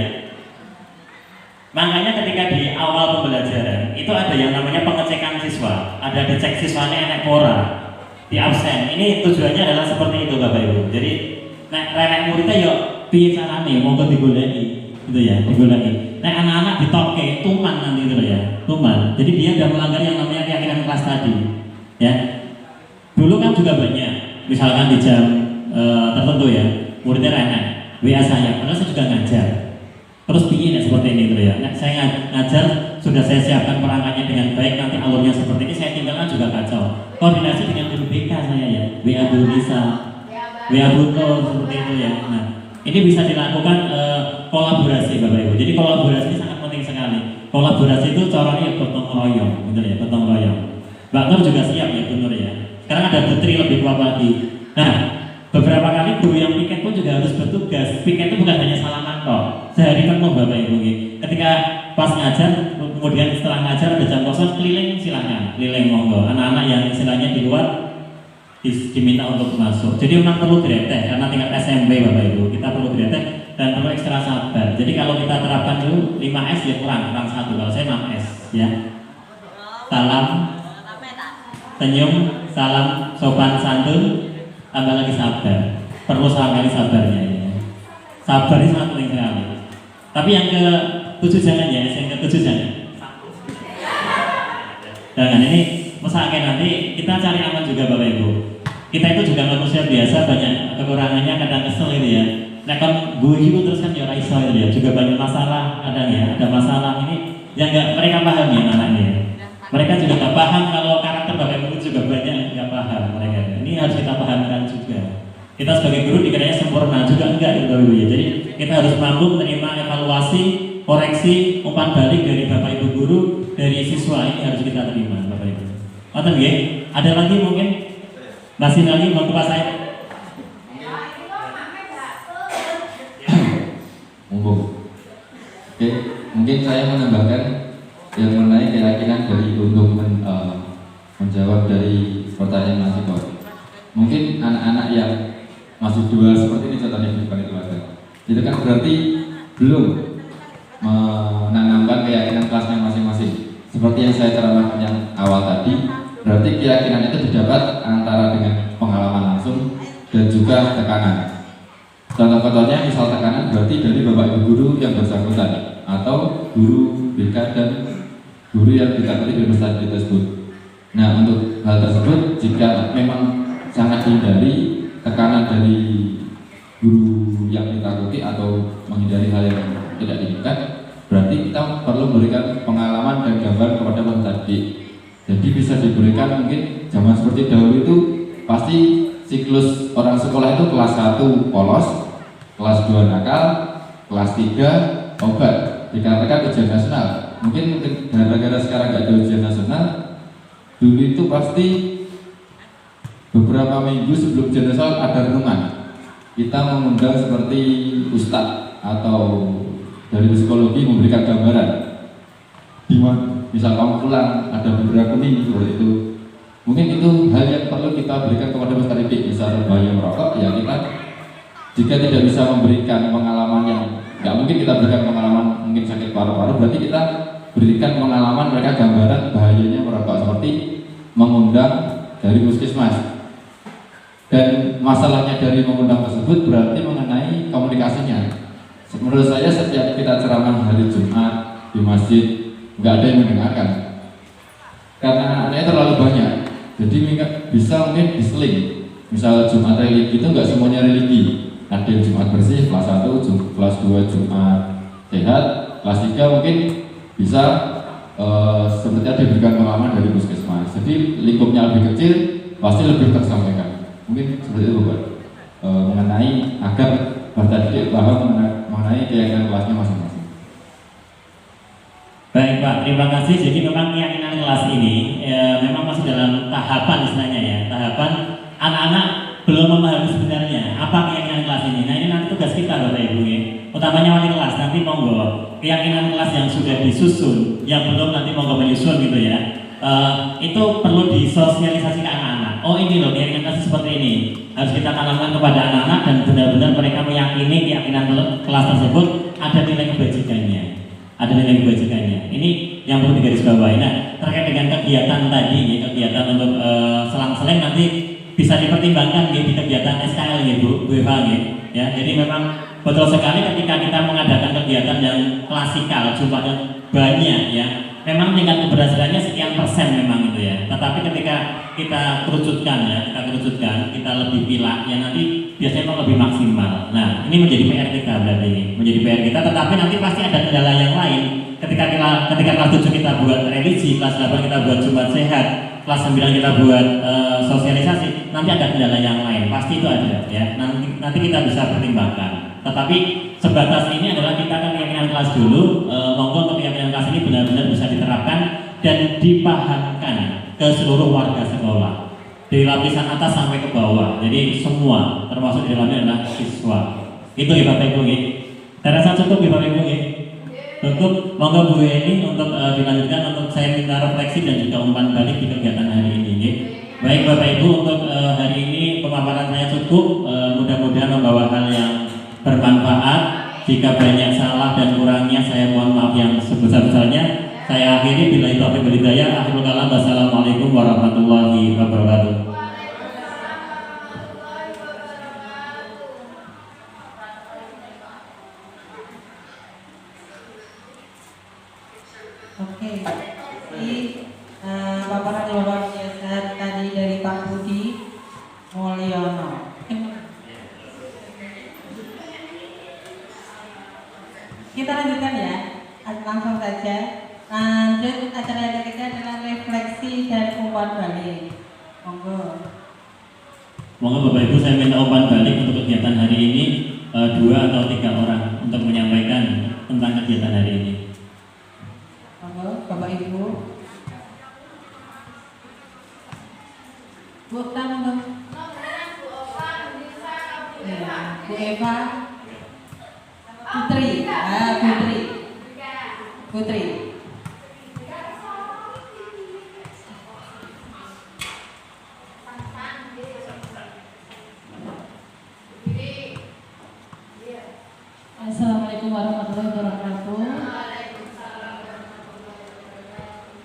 Makanya ketika di awal pembelajaran itu ada yang namanya pengecekan siswa, ada dicek siswanya enek pora, di absen. Ini tujuannya adalah seperti itu Bapak Ibu. Jadi renek muridnya yuk piye carane monggo digoleki, gitu ya, digoleki. Anak-anak ditoke tuman nanti gitu ya, tuman. Jadi dia sudah melanggar yang namanya keyakinan kelas tadi, ya. Dulu kan juga banyak, misalkan di jam tertentu ya, muridnya renek, WA saya, padahal saya juga ngajar. Terus piye seperti ini gitu ya. Saya ngajar sudah saya siapkan perangkatnya dengan baik, nanti alurnya seperti ini, saya tinggalkan juga kacau. Koordinasi dengan guru BK saya ya, WA Bu Lisa, WA Buto seperti itu ya. Nah, ini bisa dilakukan kolaborasi Bapak Ibu. Jadi kolaborasi ini sangat penting sekali. Kolaborasi itu caranya ya gotong royong, gitu ya, gotong royong. Mbak Nur juga siap ya Bu Nur ya. Sekarang ada Putri lebih kuat lagi. Nah, beberapa kali guru yang piket pun juga harus bertugas. Piket itu bukan hanya salaman kok. Sehari penuh Bapak Ibu. Ketika pas ngajar, kemudian setelah ngajar ada jam kosong, keliling silahkan, keliling monggo. Anak-anak yang istilahnya di luar diminta untuk masuk. Jadi memang perlu gretek karena tingkat SMP Bapak Ibu. Kita perlu gretek dan perlu ekstra sabar. Jadi kalau kita terapkan dulu 5S ya kurang 1. Kalau saya 6S ya. Salam, senyum, salam, sopan santun, tambah lagi sabar. Perlu sekali sabarnya ya. Sabar itu sangat penting sekali. Tapi yang ke-7 jangan ya, yang ke-7 jangan. Jangan, ini misalkan nanti kita cari aman juga Bapak Ibu. Kita itu juga manusia biasa, banyak kekurangannya, kadang kesel gitu ya. Nah kan guyu terus kan ya raiso itu ya, juga banyak masalah kadang ya, ada masalah ini yang nggak mereka paham ya anaknya. Mereka juga nggak paham kalau karakter Bapak Ibu juga banyak nggak paham mereka. Ini harus kita pahamkan juga. Kita sebagai guru dikiranya sempurna juga enggak gitu Bapak Ibu ya. Jadi kita harus mampu menerima evaluasi, koreksi, umpan balik dari Bapak Ibu guru, dari siswa, ini harus kita terima Bapak Ibu. Oke, ya? Ada lagi mungkin? Masih lagi mau ke Pak Said? Monggo. Oke, mungkin saya menambahkan yang mengenai keyakinan dari untuk menjawab dari pertanyaan Mas Iko. Mungkin anak-anak yang masih dual seperti ini contohnya di depan itu ada. Itu kan berarti belum menanamkan keyakinan kelasnya masing-masing. Seperti yang saya ceramahkan yang awal tadi, berarti keyakinan itu didapat antara dengan pengalaman langsung dan juga tekanan. Contoh-contohnya misal tekanan berarti dari Bapak Ibu guru yang bersangkutan atau guru BK dan guru yang ditakuti di universitas tersebut. Nah, untuk hal tersebut jika memang sangat dihindari tekanan dari guru yang ditakuti atau menghindari hal yang tidak diinginkan, berarti kita perlu memberikan pengalaman dan gambaran kepada peserta didik. Jadi bisa diberikan mungkin zaman seperti dahulu itu pasti siklus orang sekolah itu kelas 1 polos, kelas 2 nakal, kelas 3 obat, dikatakan ujian nasional. Mungkin gara-gara sekarang nggak ada ujian nasional, dulu itu pasti beberapa minggu sebelum ujian nasional ada renungan. Kita mengundang seperti ustadz atau dari psikologi memberikan gambaran. Misal kamu pulang ada beberapa kuning seperti itu. Mungkin itu hal yang perlu kita berikan kepada peserta didik. Misal bahaya merokok, ya kita jika tidak bisa memberikan pengalaman yang nggak mungkin kita berikan pengalaman mungkin sakit paru-paru, berarti kita berikan pengalaman mereka gambaran bahayanya merokok seperti mengundang dari puskesmas. Dan masalahnya dari mengundang tersebut berarti mengenai komunikasinya. Menurut saya setiap kita ceramah hari Jumat di masjid nggak ada yang mendengarkan karena anaknya terlalu banyak. Jadi bisa mungkin diseling. Misal Jumat religi itu nggak semuanya religi. Ada yang Jumat bersih kelas 1, kelas 2 Jumat sehat, kelas 3 mungkin bisa seperti ada diberikan pengalaman dari puskesmas. Jadi lingkupnya lebih kecil, pasti lebih tersampaikan. Mungkin seperti itu Pak. Mengenai agar peserta didik paham mengenai keyakinan kelasnya masing-masing. Baik Pak, terima kasih. Jadi memang keyakinan kelas ini memang masih dalam tahapan istilahnya ya, tahapan anak-anak belum memahami sebenarnya apa keyakinan kelas ini. Nah ini nanti tugas kita Bapak Ibu ya, utamanya wali kelas. Nanti monggo keyakinan kelas yang sudah disusun, yang belum nanti monggo menyusun gitu ya. Itu perlu disosialisasi ke anak-anak. Oh ini loh keyakinan kelas seperti ini. Harus kita tanamkan kepada anak-anak dan benar-benar mereka meyakini keyakinan kelas tersebut ada nilai kebajikannya. Ada nilai kebajikannya. Ini yang perlu digarisbawahi. Nah, terkait dengan kegiatan tadi, ya, kegiatan untuk selang-seling nanti bisa dipertimbangkan ya, di kegiatan SKL ya Bu Eva ya. Jadi memang betul sekali ketika kita mengadakan kegiatan yang klasikal, jumlahnya banyak ya. Memang tingkat keberhasilannya sekian persen memang itu ya. Tetapi ketika kita kerucutkan ya, kita lebih pilah ya nanti biasanya memang lebih maksimal. Nah, ini menjadi PR kita berarti ini, menjadi PR kita. Tetapi nanti pasti ada kendala yang lain. Ketika kelas 7 kita buat religi, kelas 8 kita buat Jumat sehat, kelas 9 kita buat sosialisasi, nanti ada kendala yang lain. Pasti itu ada ya. Nanti kita bisa pertimbangkan. Tetapi sebatas ini adalah kita kan keyakinan kelas dulu. Monggo untuk keyakinan kelas ini benar-benar bisa diterapkan dan dipahamkan ke seluruh warga sekolah dari lapisan atas sampai ke bawah. Jadi semua termasuk di dalamnya adalah siswa. Itu ya Bapak Ibu ya. Saya rasa cukup ya Bapak Ibu ya. Cukup. Monggo Bu Eni untuk dilanjutkan untuk saya minta refleksi dan juga umpan balik di kegiatan hari ini ya. Baik Bapak Ibu, untuk hari ini pemaparan saya cukup. Mudah-mudahan membawa hal yang bermanfaat. Jika banyak salah dan kurangnya saya mohon maaf yang sebesar-besarnya. Saya akhiri bila itu akhir beridaya. Akhirul kalam. Wassalamualaikum warahmatullahi wabarakatuh. Oke, ini paparan yang luar biasa tadi dari Pak Budi Mulyono. Kita lanjutkan ya, langsung saja. Lanjut, acara yang ketiga adalah refleksi dan umpan balik. Monggo. Monggo Bapak Ibu, saya minta umpan balik untuk kegiatan hari ini 2 atau 3 orang untuk menyampaikan tentang kegiatan hari ini. Monggo, Bapak Ibu. Bu Tanggung. Ya, Bu Eva. Putri. Putri. Assalamualaikum warahmatullahi wabarakatuh.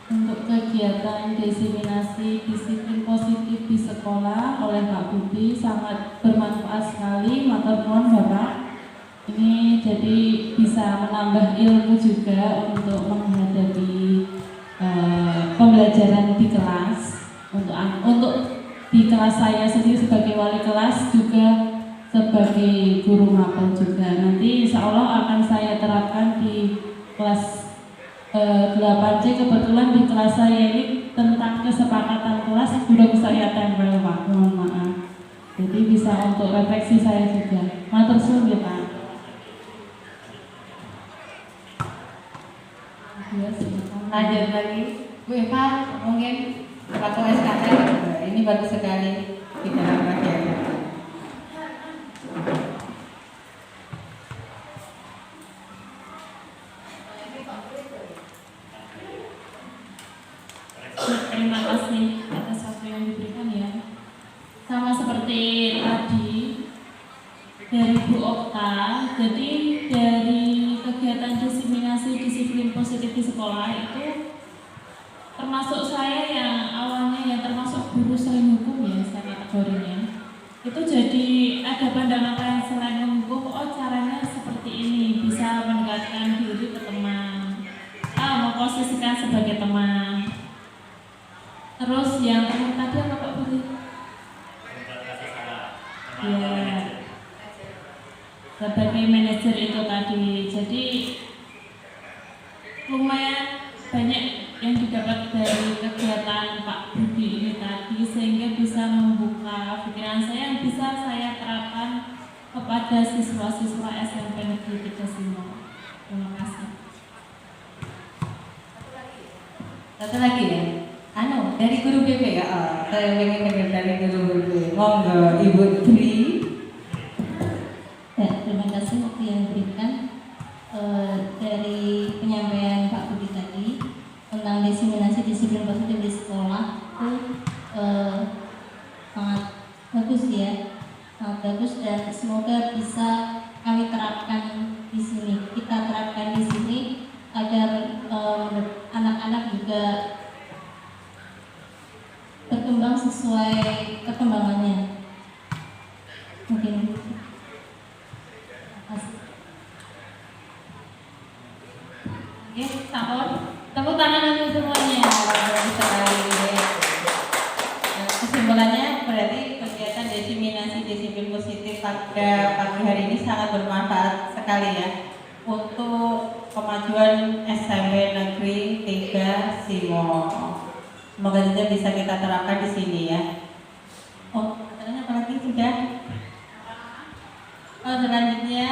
Untuk kegiatan diseminasi disiplin positif di sekolah oleh Pak Budi sangat bermanfaat sekali. Matur nuwun Bapak. Ini jadi bisa menambah ilmu juga untuk menghadapi pembelajaran di kelas. Untuk di kelas saya sendiri sebagai wali kelas juga sebagai guru mapel juga. Nanti insya Allah akan saya terapkan di kelas 8C. Kebetulan di kelas saya ini tentang kesepakatan kelas sudah saya tempel Pak, mohon maaf. Jadi bisa untuk refleksi saya juga. Matur suwun ya Pak. Lanjut lagi, Bu Eva, mungkin waktu SKT ini bagus sekali di dalam kegiatan. Terima kasih atas waktu yang diberikan ya. Sama seperti tadi dari Bu Okta, jadi dari kegiatan diseminasi disiplin positif di sekolah itu termasuk saya yang awalnya yang termasuk guru sering hukum ya saya kategorinya. Itu jadi ada pandangan lain selain menghukum oh caranya seperti ini, bisa mendekatkan diri ke teman, memposisikan sebagai teman. Terus yang tadi apa Pak Budi? Ya, sebagai manajer itu tadi. Jadi lumayan banyak yang didapat dari kegiatan Pak Budi ini tadi, sehingga bisa membuka pikiran saya yang bisa saya terapkan kepada siswa-siswa SMP Negeri 3 Simo. Terima kasih. Satu lagi ya. Dari guru BP ya. Saya ingin dengar dari guru BP. Monggo Ibu Tri. Ya, terima kasih waktu yang diberikan. Dari penyampaian Pak Budi tadi tentang diseminasi disiplin positif di sekolah itu sangat bagus ya, sangat bagus, dan semoga bisa kami terapkan di sini. Kita terapkan di sini agar anak-anak juga berkembang sesuai perkembangannya. Mungkin. Terima kasih. Oke, tahun tepuk tangan untuk semuanya. Kesimpulannya berarti kegiatan diseminasi disiplin positif pada pagi hari ini sangat bermanfaat sekali ya untuk kemajuan SMP Negeri 3 Simo. Semoga saja bisa kita terapkan di sini ya. Oh, katanya apa lagi sudah? Selanjutnya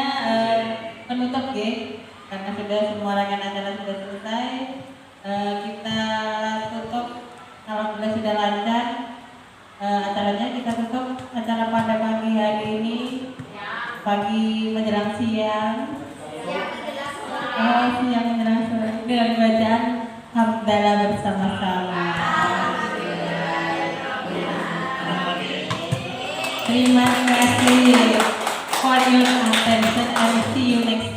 penutup ya. Karena sudah semua rangkaian acara sudah selesai, kita tutup. Alhamdulillah sudah lancar acaranya. Kita tutup acara pada pagi hari ini, pagi menjelang siang, siang menjelang sore, dengan bacaan hamdalah bersama-sama. Terima kasih for your attention and see you next